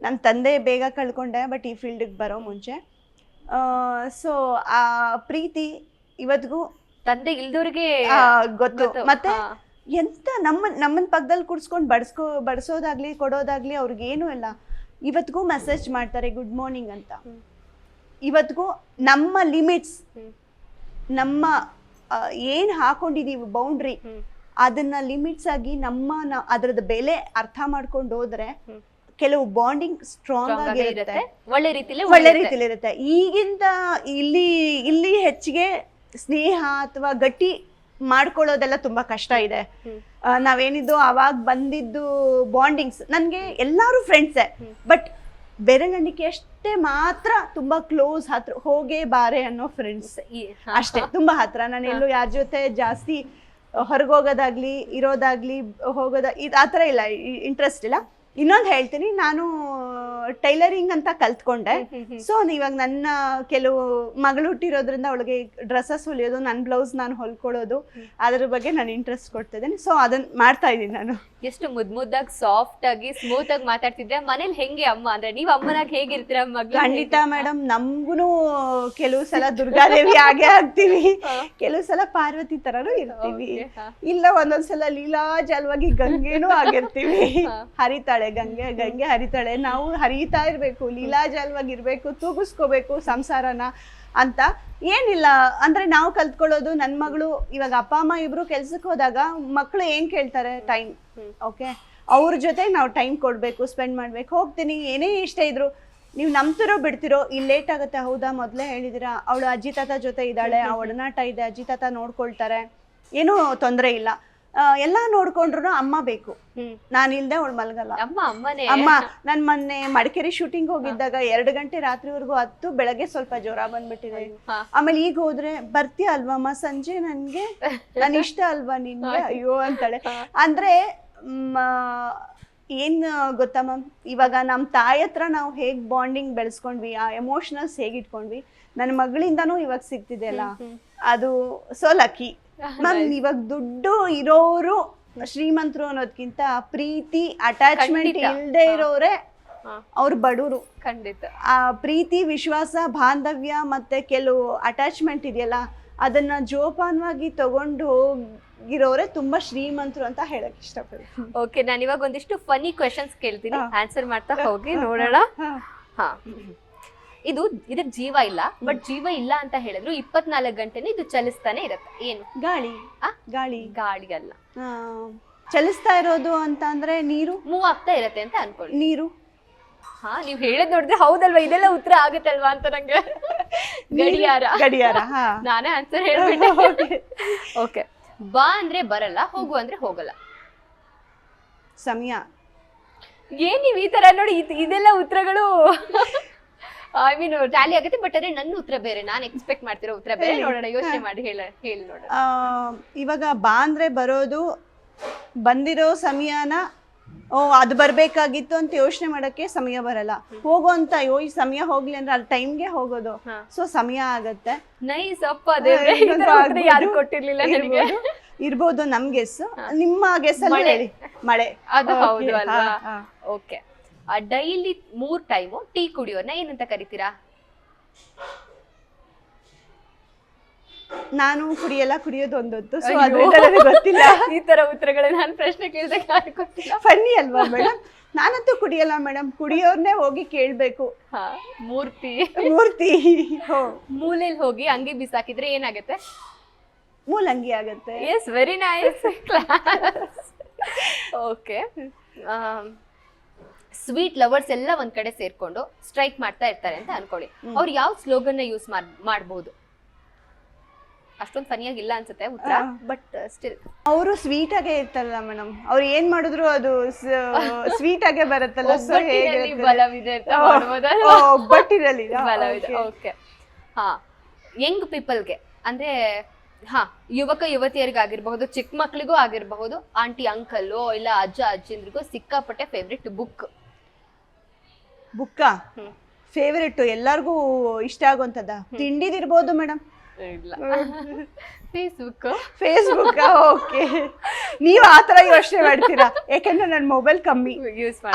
ನನ್ನ ತಂದೆ ಬೇಗ ಕಳ್ಕೊಂಡೆ, ಬಟ್ ಈ ಫೀಲ್ಡಿಗೆ ಬರೋ ಮುಂಚೆ. ಸೊ ಆ ಪ್ರೀತಿ ಇವತ್ತಿಗೂ ತಂದೆ ಇಲ್ದವ್ರಿಗೆ ಗೊತ್ತು. ಮತ್ತೆ ಎಂತ ನಮ್ಮನ್ನ ಪಕ್ಕದಲ್ಲಿ ಕೂಡ್ಸ್ಕೊಂಡು ಬಡಿಸೋದಾಗ್ಲಿ ಕೊಡೋದಾಗ್ಲಿ ಅವ್ರಿಗೇನು ಇಲ್ಲ. ಇವತ್ತಿಗೂ ಮೆಸೇಜ್ ಮಾಡ್ತಾರೆ ಗುಡ್ ಮಾರ್ನಿಂಗ್ ಅಂತ. ಇವತ್ತಿಗೂ ನಮ್ಮ ಲಿಮಿಟ್ಸ್, ನಮ್ಮ ಏನ್ ಹಾಕೊಂಡಿದೀವಿ ಬೌಂಡ್ರಿ, ಅದನ್ನ ಲಿಮಿಟ್ಸ್ ಆಗಿ ಅದ್ರದ್ದು ಬೆಲೆ ಅರ್ಥ ಮಾಡ್ಕೊಂಡು ಹೋದ್ರೆ ಕೆಲವು ಬಾಂಡಿಂಗ್ ಸ್ಟ್ರಾಂಗ್ ಆಗಿರುತ್ತೆ, ಒಳ್ಳೆ ರೀತಿಲಿ ಇರುತ್ತೆ. ಈಗಿಂದ ಇಲ್ಲಿ ಹೆಚ್ಚಿಗೆ ಸ್ನೇಹ ಅಥವಾ ಗಟ್ಟಿ ಮಾಡ್ಕೊಳ್ಳೋದೆಲ್ಲ ತುಂಬಾ ಕಷ್ಟ ಇದೆ. ನಾವೇನಿದ್ದು ಅವಾಗ ಬಂದಿದ್ದು ಬಾಂಡಿಂಗ್ಸ್, ನನ್ಗೆ ಎಲ್ಲಾರು ಫ್ರೆಂಡ್ಸೇ, ಬಟ್ ಬೆರಳೆಣಿಕೆ ಅಷ್ಟೇ ಮಾತ್ರ ತುಂಬಾ ಕ್ಲೋಸ್, ಹತ್ರ ಹೋಗೇ ಬಾರೆ ಅನ್ನೋ ಫ್ರೆಂಡ್ಸ್ ಅಷ್ಟೇ, ತುಂಬಾ ಹತ್ರ. ನಾನು ಎಲ್ಲೂ ಯಾರ ಜೊತೆ ಜಾಸ್ತಿ ಹೊರಗೋಗೋದಾಗ್ಲಿ ಇರೋದಾಗ್ಲಿ ಆತರ ಇಲ್ಲ, ಇಂಟ್ರೆಸ್ಟ್ ಇಲ್ಲ. ಇನ್ನೊಂದು ಹೇಳ್ತೀನಿ, ನಾನು ಟೈಲರಿಂಗ್ ಅಂತ ಕಲ್ತ್ಕೊಂಡೆ. ಸೊ ಇವಾಗ ನನ್ನ ಕೆಲವು ಮಗಳು ಹುಟ್ಟಿರೋದ್ರಿಂದ ಅವಳಿಗೆ ಡ್ರೆಸ್ಸಸ್ ಹೊಲಿಯೋದು, ನನ್ನ ಬ್ಲೌಸ್ ನಾನು ಹೊಲ್ಕೊಳ್ಳೋದು, ಅದ್ರ ಬಗ್ಗೆ ನಾನು ಇಂಟ್ರೆಸ್ಟ್ ಕೊಡ್ತಿದ್ದೀನಿ. ಸೊ ಅದನ್ನ ಮಾಡ್ತಾ ಇದ್ದೀನಿ ನಾನು. ಎಷ್ಟು ಮುದ್ದಾಗಿ ಸಾಫ್ಟ್ ಆಗಿ ಸ್ಮೂತ್ ಆಗಿ ಮಾತಾಡ್ತಿದ್ರೆ ಮನೇಲಿ ಹೆಂಗೆ ಅಮ್ಮ ಅಂದ್ರೆ ನೀವು ಅಮ್ಮನಾಗಿ ಹೇಗಿರ್ತೀರ ಮಗಳು? ಖಂಡಿತ ಮೇಡಮ್, ನಮ್ಗುನು ಕೆಲವು ಸಲ ದುರ್ಗಾದೇವಿ ಆಗೇ ಆಗ್ತೀವಿ, ಕೆಲವು ಸಲ ಪಾರ್ವತಿ ತರನು ಇರ್ತೀವಿ, ಇಲ್ಲ ಒಂದೊಂದ್ಸಲ ಲೀಲಾಜಲವಾಗಿ ಗಂಗೆನೂ ಆಗಿರ್ತೀವಿ. ಹರಿತಾಳೆ ಗಂಗೆ ಹರಿತಾಳೆ, ನಾವು ಹರಿತಾ ಇರ್ಬೇಕು, ಲೀಲಾಜಲವಾಗಿರ್ಬೇಕು, ತೂಗಿಸ್ಕೋಬೇಕು ಸಂಸಾರನ ಅಂತ ಏನಿಲ್ಲ. ಅಂದ್ರೆ ನಾವು ಕಲ್ತ್ಕೊಳ್ಳೋದು, ನನ್ ಮಗಳು ಇವಾಗ ಅಪ್ಪ ಅಮ್ಮ ಇಬ್ರು ಕೆಲ್ಸಕ್ಕೆ ಹೋದಾಗ ಮಕ್ಳು ಏನ್ ಕೇಳ್ತಾರೆ? ಟೈಮ್. ಓಕೆ, ಅವ್ರ ಜೊತೆ ನಾವು ಟೈಮ್ ಕೊಡ್ಬೇಕು, ಸ್ಪೆಂಡ್ ಮಾಡ್ಬೇಕು. ಹೋಗ್ತೀನಿ, ಏನೇ ಇಷ್ಟ ಇದ್ರು ನೀವು ನಂಬ್ತಿರೋ ಬಿಡ್ತಿರೋ, ಇಲ್ಲಿ ಲೇಟ್ ಆಗುತ್ತೆ, ಹೌದಾ ಮೊದ್ಲೇ ಹೇಳಿದಿರಾ, ಅವಳು ಅಜ್ಜಿ ತಾತ ಜೊತೆ ಇದ್ದಾಳೆ, ಆ ಒಡನಾಟ ಇದೆ, ಅಜ್ಜಿ ತಾತ ನೋಡ್ಕೊಳ್ತಾರೆ, ಏನೂ ತೊಂದರೆ ಇಲ್ಲ. ಎಲ್ಲಾ ನೋಡ್ಕೊಂಡ್ರು ಅಮ್ಮ ಬೇಕು, ನಾನಿಲ್ದೆ ಅವಳು ಮಲ್ಗಲ್ಲ. ಅಮ್ಮ ನನ್ ಮೊನ್ನೆ ಮಡಿಕೇರಿ ಶೂಟಿಂಗ್ ಹೋಗಿದ್ದಾಗ 2 ಗಂಟೆ ರಾತ್ರಿವರೆಗೂ ಹತ್ತು, ಬೆಳಗ್ಗೆ ಸ್ವಲ್ಪ ಜ್ವರ ಬಂದ್ಬಿಟ್ಟಿದೆ. ಆಮೇಲೆ ಈಗ ಹೋದ್ರೆ ಬರ್ತೀಯ ಅಲ್ವಮ್ಮ ಸಂಜೆ, ನನ್ಗೆ ನನ್ ಇಷ್ಟ ಅಲ್ವಾ ನಿನ್ಗೆ, ಅಯ್ಯೋ ಅಂತಾಳೆ. ಅಂದ್ರೆ ಏನ್ ಗೊತ್ತಾ ಮ್ಯಾಮ್, ಇವಾಗ ನಮ್ ತಾಯಿ ಹತ್ರ ನಾವು ಹೇಗ್ ಬಾಂಡಿಂಗ್ ಬೆಳೆಸ್ಕೊಂಡ್ವಿ, ಆ ಎಮೋಷನಲ್ಸ್ ಹೇಗ್ ಇಟ್ಕೊಂಡ್ವಿ, ನನ್ನ ಮಗಳಿಂದಾನು ಇವಾಗ ಸಿಗ್ತಿದೆ ಅಲ್ಲ, ಅದು ಸೋ ಲಕ್ಕಿ ಮ್ಯಾಮ್. ಇವಾಗ ದುಡ್ಡು ಇರೋರು ಶ್ರೀಮಂತರು ಅನ್ನೋದ್ಕಿಂತ ಪ್ರೀತಿ ಅಟ್ಯಾಚ್ಮೆಂಟ್ ಇಲ್ದೇ ಇರೋರೆ ಅವ್ರು ಬಡವರು. ಖಂಡಿತ ಆ ಪ್ರೀತಿ, ವಿಶ್ವಾಸ, ಬಾಂಧವ್ಯ ಮತ್ತೆ ಕೆಲವು ಅಟ್ಯಾಚ್ಮೆಂಟ್ ಇದೆಯಲ್ಲ, ಅದನ್ನ ಜೋಪಾನವಾಗಿ ತಗೊಂಡು ಹೋಗಿರೋರೆ ತುಂಬಾ ಶ್ರೀಮಂತರು ಅಂತ ಹೇಳಕ್ ಇಷ್ಟಪಡ್ತೀನಿ. ಓಕೆ, ನಾನು ಇವಾಗ ಒಂದಿಷ್ಟು ಫನಿ ಕ್ವೆಶನ್ಸ್ ಕೇಳ್ತೀನಿ, ಆನ್ಸರ್ ಮಾಡ್ತಾ ಹೋಗಿ ನೋಡೋಣ. ಹಾ, ಇದ್ರ ಜೀವ ಇಲ್ಲ, ಬಟ್ ಜೀವ ಇಲ್ಲ ಅಂತ ಹೇಳಿದ್ರು 24 ಗಂಟೆನೂ ಇದು ಚಲಿಸ್ತಾನೆ ಇರುತ್ತೆ. ಏನು? ಗಾಳಿ. ಗಾಳಿ. ಗಾಳಿ ಅಲ್ಲ. ಚಲಿಸ್ತಾ ಇರೋದು ಅಂತ ಅಂದ್ರೆ ನೀರು. ಮೂವ್ ಆಗ್ತಾ ಇರತ್ತೆ ಅಂತ ಅನ್ಕೊಳ್ಳಿ. ನೀರು. ಹಾ, ನೀವ್ ಹೇಳದ್ ನೋಡಿದ್ರೆ ಹೌದಲ್ವಾ, ಇದೆಲ್ಲ ಉತ್ತರ ಆಗತ್ತಲ್ವಾ ಅಂತ ನಂಗೆ. ಗಡಿಯಾರ. ಗಡಿಯಾರ. ನಾನೇ ಆನ್ಸರ್ ಹೇಳ್ಬಿಟ್ಟೆ. ಓಕೆ, ಬಾ ಅಂದ್ರೆ ಬರಲ್ಲ, ಹೋಗು ಅಂದ್ರೆ ಹೋಗಲ್ಲ. ಸಮಯ. ಏನ್ ನೀವ್ ಈ ತರ ನೋಡಿ, ಇದೆಲ್ಲ ಉತ್ತರಗಳು ಐ ಮೀನ್ ಟ್ಯಾಲಿ ಆಗುತ್ತೆ, ಬಟ್ ಅದೇ ನನ್ನ ಉತ್ತರ ಬೇರೆ, ನಾನ್ ಎಕ್ಸ್ಪೆಕ್ಟ್ ಮಾಡ್ತಿರೋ ಉತ್ತರ ಬೇರೆ. ನೋಡೋಣ, ಯೋಚನೆ ಮಾಡಿ ಹೇಳಿ ನೋಡೋಣ. ಇವಾಗ ಬಾ ಅಂದ್ರೆ ಬರೋದು, ಬಂದಿರೋ ಸಮಯನ ಅದು ಬರ್ಬೇಕಾಗಿತ್ತು ಅಂತ ಯೋಚನೆ ಮಾಡಕ್ಕೆ ಸಮಯ ಬರಲ್ಲ. ಹೋಗೋ ಅಂತ ಈ ಸಮಯ ಹೋಗ್ಲಿ ಅಂದ್ರೆ ಅಲ್ಲಿ ಟೈಮ್ಗೆ ಹೋಗೋದು, ಸೊ ಸಮಯ ಆಗತ್ತೆ. ನೈಸ್ ಅಪ್ಪ, ಯಾರು ಕೊಟ್ಟಿರ್ಲಿಲ್ಲ ನನಗೆ. ಇರ್ಬೋದು ನಮ್ ಗೆಸ್, ನಿಮ್ಮ ಗೆಸ್ ಅಲ್ಲಿ ಹೇಳಿ. ಮಳೆ. ಅದು ಹೌದು ಅಲ್ವಾ? ಓಕೆ, ಡೈಲಿ 3 ಟೈಮು ಟೀ ಕುಡಿಯೋರ್ನ ಏನಂತ ಕರಿತೀರಾ? ನಾನು ಕುಡಿಯಲ್ಲ, ಕುಡಿಯೋದು ಒಂದೊತ್ತು, ಸೊ ಅದ್ರಿಂದ ಗೊತ್ತಿಲ್ಲ. ಈ ತರ ಉತ್ತರಗಳನ್ನ ನಾನು ಪ್ರಶ್ನೆ ಕೇಳಿದಾಗ ಯಾರು ಗೊತ್ತಿಲ್ಲ. ಫನ್ನಿ ಅಲ್ವಾ ಮೇಡಮ್? ನಾನಂತೂ ಕುಡಿಯಲ್ಲ ಮೇಡಮ್, ಕುಡಿಯೋರ್ನೇ ಹೋಗಿ ಕೇಳ್ಬೇಕು. ಮೂರ್ತಿ. ಮೂಲೆಯಲ್ಲಿ ಹೋಗಿ ಅಂಗಿ ಬಿಸಾಕಿದ್ರೆ ಏನಾಗುತ್ತೆ? ಮೂಲಂಗಿ ಆಗತ್ತೆ. Yes, very nice. Okay, sweet lovers ಎಲ್ಲ ಒಂದ್ ಕಡೆ ಸೇರ್ಕೊಂಡು ಸ್ಟ್ರೈಕ್ ಮಾಡ್ತಾ ಇರ್ತಾರೆ ಅಂತ ಅನ್ಕೊಳ್ಳಿ. ಅವ್ರು ಯಾವ ಸ್ಲೋಗನ್ ನ ಯೂಸ್ ಮಾಡಬಹುದು? ಅಷ್ಟೊಂದು ಫನಿಯಾಗಿಲ್ಲ ಅನ್ಸುತ್ತೆ ಉತ್ತರ, ಬಟ್ ಸ್ಟಿಲ್ ಅವರು ಸ್ವೀಟ್ ಆಗೇ ಇರ್ತಾರಲ್ಲ ಮೇಡಮ್, ಅವ್ರು ಏನ್ ಮಾಡಿದ್ರು ಅದು ಸ್ವೀಟ್ ಆಗೇ ಬರುತ್ತಲ್ಲ. ಬಲವಿದೆ ಅಂತ ಒಬ್ಬಟ್ಟಿರಲಿ ಬಲವಿದೆ. ಓಕೆ, ಹಾ, ಯಂಗ್ ಪೀಪಲ್ಗೆ ಅಂದ್ರೆ ಯುವಕ ಯುವತಿಯರಿಗಾಗಿರ್ಬಹುದು, ಚಿಕ್ಕ ಮಕ್ಳಿಗೂ ಆಗಿರಬಹುದು, ಆಂಟಿ ಅಂಕಲ್ ಇಲ್ಲ ಅಜ್ಜ ಅಜ್ಜಿಂದ್ರಿಗೂ ಸಿಕ್ಕಾಪಟ್ಟೆ ಫೇವ್ರೆಟ್ ಬುಕ್. ಫೇವ್ರೆಟ್ ಎಲ್ಲಾರ್ಗೂ ಇಷ್ಟ ಆಗುವಂತದ ತಿಂಡಿದಿರ್ಬೋದು ಮೇಡಮ್. ಇಲ್ಲ, ಫೇಸ್ಬುಕ್. ಓಕೆ, ನೀವ್ ಆತರ ಯೋಚನೆ ಮಾಡ್ತೀರಾ? ಯಾಕಂದ್ರೆ ನನ್ ಮೊಬೈಲ್ ಕಮ್ಮಿ,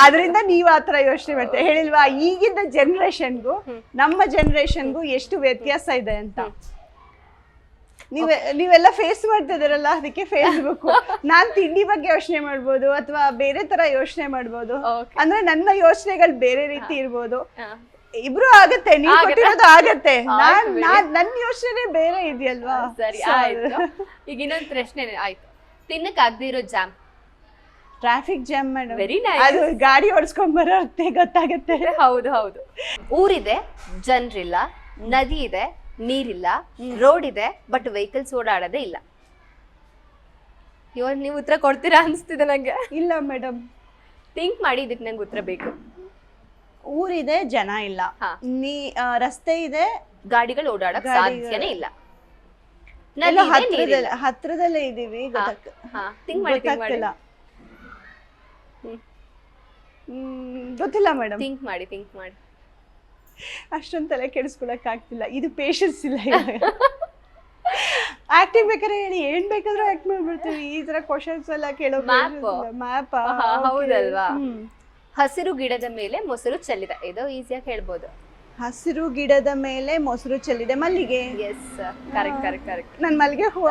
ಅದರಿಂದ ನೀವ್ ಆತರ ಯೋಚನೆ ಮಾಡ್ತೀರಾ. ಹೇಳಿಲ್ವಾ, ಈಗಿನ ಜನರೇಷನ್ಗೂ ನಮ್ಮ ಜನರೇಷನ್ಗೂ ಎಷ್ಟು ವ್ಯತ್ಯಾಸ ಇದೆ ಅಂತ. ನೀವೆಲ್ಲ ಫೇಸ್ ಮಾಡ್ತಿದಾರಲ್ಲ, ಅದಕ್ಕೆ ಫೇಸ್ಬುಕ್. ನಾನ್ ತಿಂಡಿ ಬಗ್ಗೆ ಯೋಚನೆ ಮಾಡ್ಬೋದು ಅಥವಾ ಬೇರೆ ತರ ಯೋಚನೆ ಮಾಡ್ಬೋದು. ಅಂದ್ರೆ ನನ್ನ ಯೋಚನೆಗಳು ಬೇರೆ ರೀತಿ ಇರ್ಬೋದು. ಇಬ್ರು ಆಗತ್ತೆ, ನೀವು ಕೊಟ್ಟಿರೋದು ಆಗತ್ತೆ, ನನ್ನ ಯೋಚನೆ ಬೇರೆ ಇದೆಯಲ್ವಾ? ಸರಿ, ಆಯ್ತು. ಈಗ ಇನ್ನೊಂದು ಪ್ರಶ್ನೆ ಆಯ್ತು. ತಿನ್ನಕ್ ಆಗದೆ ಇರೋ jam? Traffic jam madam. Very nice. ಅದು ಗಾಡಿ ಓಡಿಸ್ಕೊಂಡ್ ಬರೋರ್ತೆ ಗೊತ್ತಾಗತ್ತೆ. ಹೌದು ಹೌದು. ಊರಿದೆ, ಜನರಿಲ್ಲ, ನದಿ ಇದೆ, ನೀರಿಲ್ಲ, ರೋಡ್ ಇದೆ, ಬಟ್ ವೆಹಿಕಲ್ಸ್ ಓಡಾಡೋದೇ ಇಲ್ಲ. ಇವಾಗ ನೀವು ಉತ್ತರ ಕೊಡ್ತೀರಾ ಅನ್ಸ್ತಿದೆ ನಂಗೆ. ಇಲ್ಲ ಮೇಡಮ್, ಥಿಂಕ್ ಮಾಡಿ, ಇದಕ್ಕೆ ನಂಗೆ ಉತ್ತರ ಬೇಕು. ಊರಿದೆ, ಜನ ಇಲ್ಲ, ರಸ್ತೆ ಇದೆ, ಗಾಡಿಗಳು ಓಡಾಡಕ್ ಸಾಧ್ಯನೇ ಇಲ್ಲ, ಹತ್ರದಲ್ಲೇ ಇದೀವಿ, ಗೊತ್ತಿಲ್ಲ ಮೇಡಮ್. ಥಿಂಕ್ ಮಾಡಿ. ಅಷ್ಟೊಂದು ತಲೆ ಕೆಡಿಸ್ಕೊಳಕ್ ಆಗ್ತಿಲ್ಲ, ಇದು ಪೇಷನ್ಸ್ ಇಲ್ಲ. ಆಕ್ಟಿಂಗ್ ಬೇಕಾದ್ರೆ ಹೇಳಿ, ಏನ್ ಬೇಕಾದ್ರೂ ಆಕ್ಟ್ ಮಾಡ್ಬಿಡ್ತೀವಿ. ಈ ತರ ಕ್ವಶನ್ಸ್ ಎಲ್ಲ ಕೇಳೋ ಮ್ಯಾಪ್. ಹೌದಲ್ವಾ? ಹಸಿರು ಗಿಡದ ಮೇಲೆ ಮೊಸರು ಚೆಲ್ಲಿದೆ, ಇದು ಈಸಿಯಾಗಿ ಹೇಳ್ಬೋದು. ಹಸಿರು ಗಿಡದ ಮೇಲೆ ಮೊಸರು ಚೆಲ್ಲಿದೆ, ಮಲ್ಲಿಗೆ. Yes, correct. ನನ್ ಮಲ್ಲಿಗೆ ಹೂವು.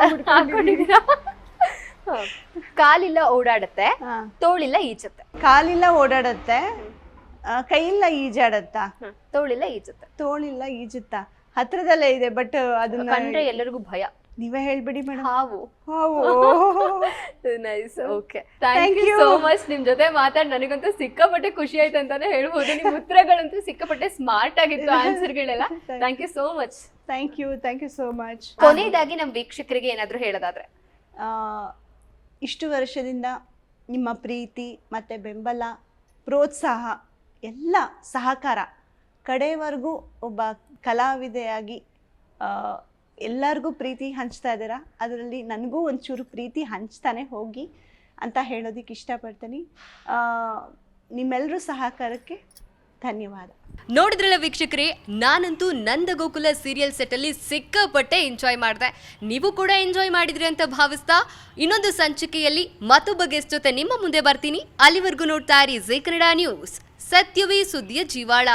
ಕಾಲಿಲ್ಲ ಓಡಾಡತ್ತೆ, ತೋಳಿಲ್ಲ ಈಜುತ್ತೆ. ಕಾಲಿಲ್ಲ ಓಡಾಡತ್ತೆ, ಕೈಯಿಲ್ಲ ಈಜಾಡತ್ತಾ? ತೋಳಿಲ್ಲ ಈಜುತ್ತಾ? ಹತ್ರದಲ್ಲೇ ಇದೆ, ಬಟ್ ಅದನ್ನ ಕಂಡ್ರೆ ಎಲ್ಲರಿಗೂ ಭಯ. ನೀವೇ ಹೇಳ್ಬಿಡಿ ಮೇಡಮ್. ಹಾವು. Nice. Okay, thank you so much. ನಿಮ್ ಜೊತೆ ಮಾತಾಡಿ ನನಗಂತೂ ಸಿಕ್ಕಾಪಟ್ಟೆ ಖುಷಿ ಆಯ್ತು ಅಂತಾನೆ ಹೇಳ್ಬೋದು. ನಿಮ್ ಉತ್ತರಗಳಂತೂ ಸಿಕ್ಕಾಪಟ್ಟೆ ಸ್ಮಾರ್ಟ್ ಆಗಿತ್ತು, ಆನ್ಸರ್ಗಳೆಲ್ಲ. Thank you so much. Thank you so much. ಕೊನೆಯದಾಗಿ ನಮ್ ವೀಕ್ಷಕರಿಗೆ ಏನಾದ್ರು ಹೇಳೋದಾದ್ರೆ? ಇಷ್ಟು ವರ್ಷದಿಂದ ನಿಮ್ಮ ಪ್ರೀತಿ ಮತ್ತೆ ಬೆಂಬಲ, ಪ್ರೋತ್ಸಾಹ, ಎಲ್ಲ ಸಹಕಾರ, ಕಡೆವರೆಗೂ ಒಬ್ಬ ಕಲಾವಿದೆಯಾಗಿ ಎಲ್ಲರಿಗೂ ಪ್ರೀತಿ ಹಂಚ್ತಾ ಇದ್ದೀರಾ. ಅದರಲ್ಲಿ ನನಗೂ ಒಂಚೂರು ಪ್ರೀತಿ ಹಂಚ್ತಾನೆ ಹೋಗಿ ಅಂತ ಹೇಳೋದಕ್ಕೆ ಇಷ್ಟಪಡ್ತೀನಿ. ನಿಮ್ಮೆಲ್ಲರೂ ಸಹಕಾರಕ್ಕೆ ಧನ್ಯವಾದ. ನೋಡಿದ್ರಲ್ಲ ವೀಕ್ಷಕರೇ, ನಾನಂತೂ ನಂದಗೋಕುಲ ಸೀರಿಯಲ್ ಸೆಟ್ ಅಲ್ಲಿ ಸಿಕ್ಕಾಪಟ್ಟೆ ಎಂಜಾಯ್ ಮಾಡಿದೆ. ನೀವು ಕೂಡ ಎಂಜಾಯ್ ಮಾಡಿದ್ರಿ ಅಂತ ಭಾವಿಸ್ತಾ ಇನ್ನೊಂದು ಸಂಚಿಕೆಯಲ್ಲಿ ಮತ್ತೊಬ್ಬ ಗೆಸ್ಟ್ ಜೊತೆ ನಿಮ್ಮ ಮುಂದೆ ಬರ್ತೀನಿ. ಅಲ್ಲಿವರೆಗೂ ನೋಡ್ತಾ ಇರಿ ಜೀ ಕನ್ನಡ ನ್ಯೂಸ್, ಸತ್ಯವೇ ಸುದ್ದಿಯ ಜೀವಾಳ.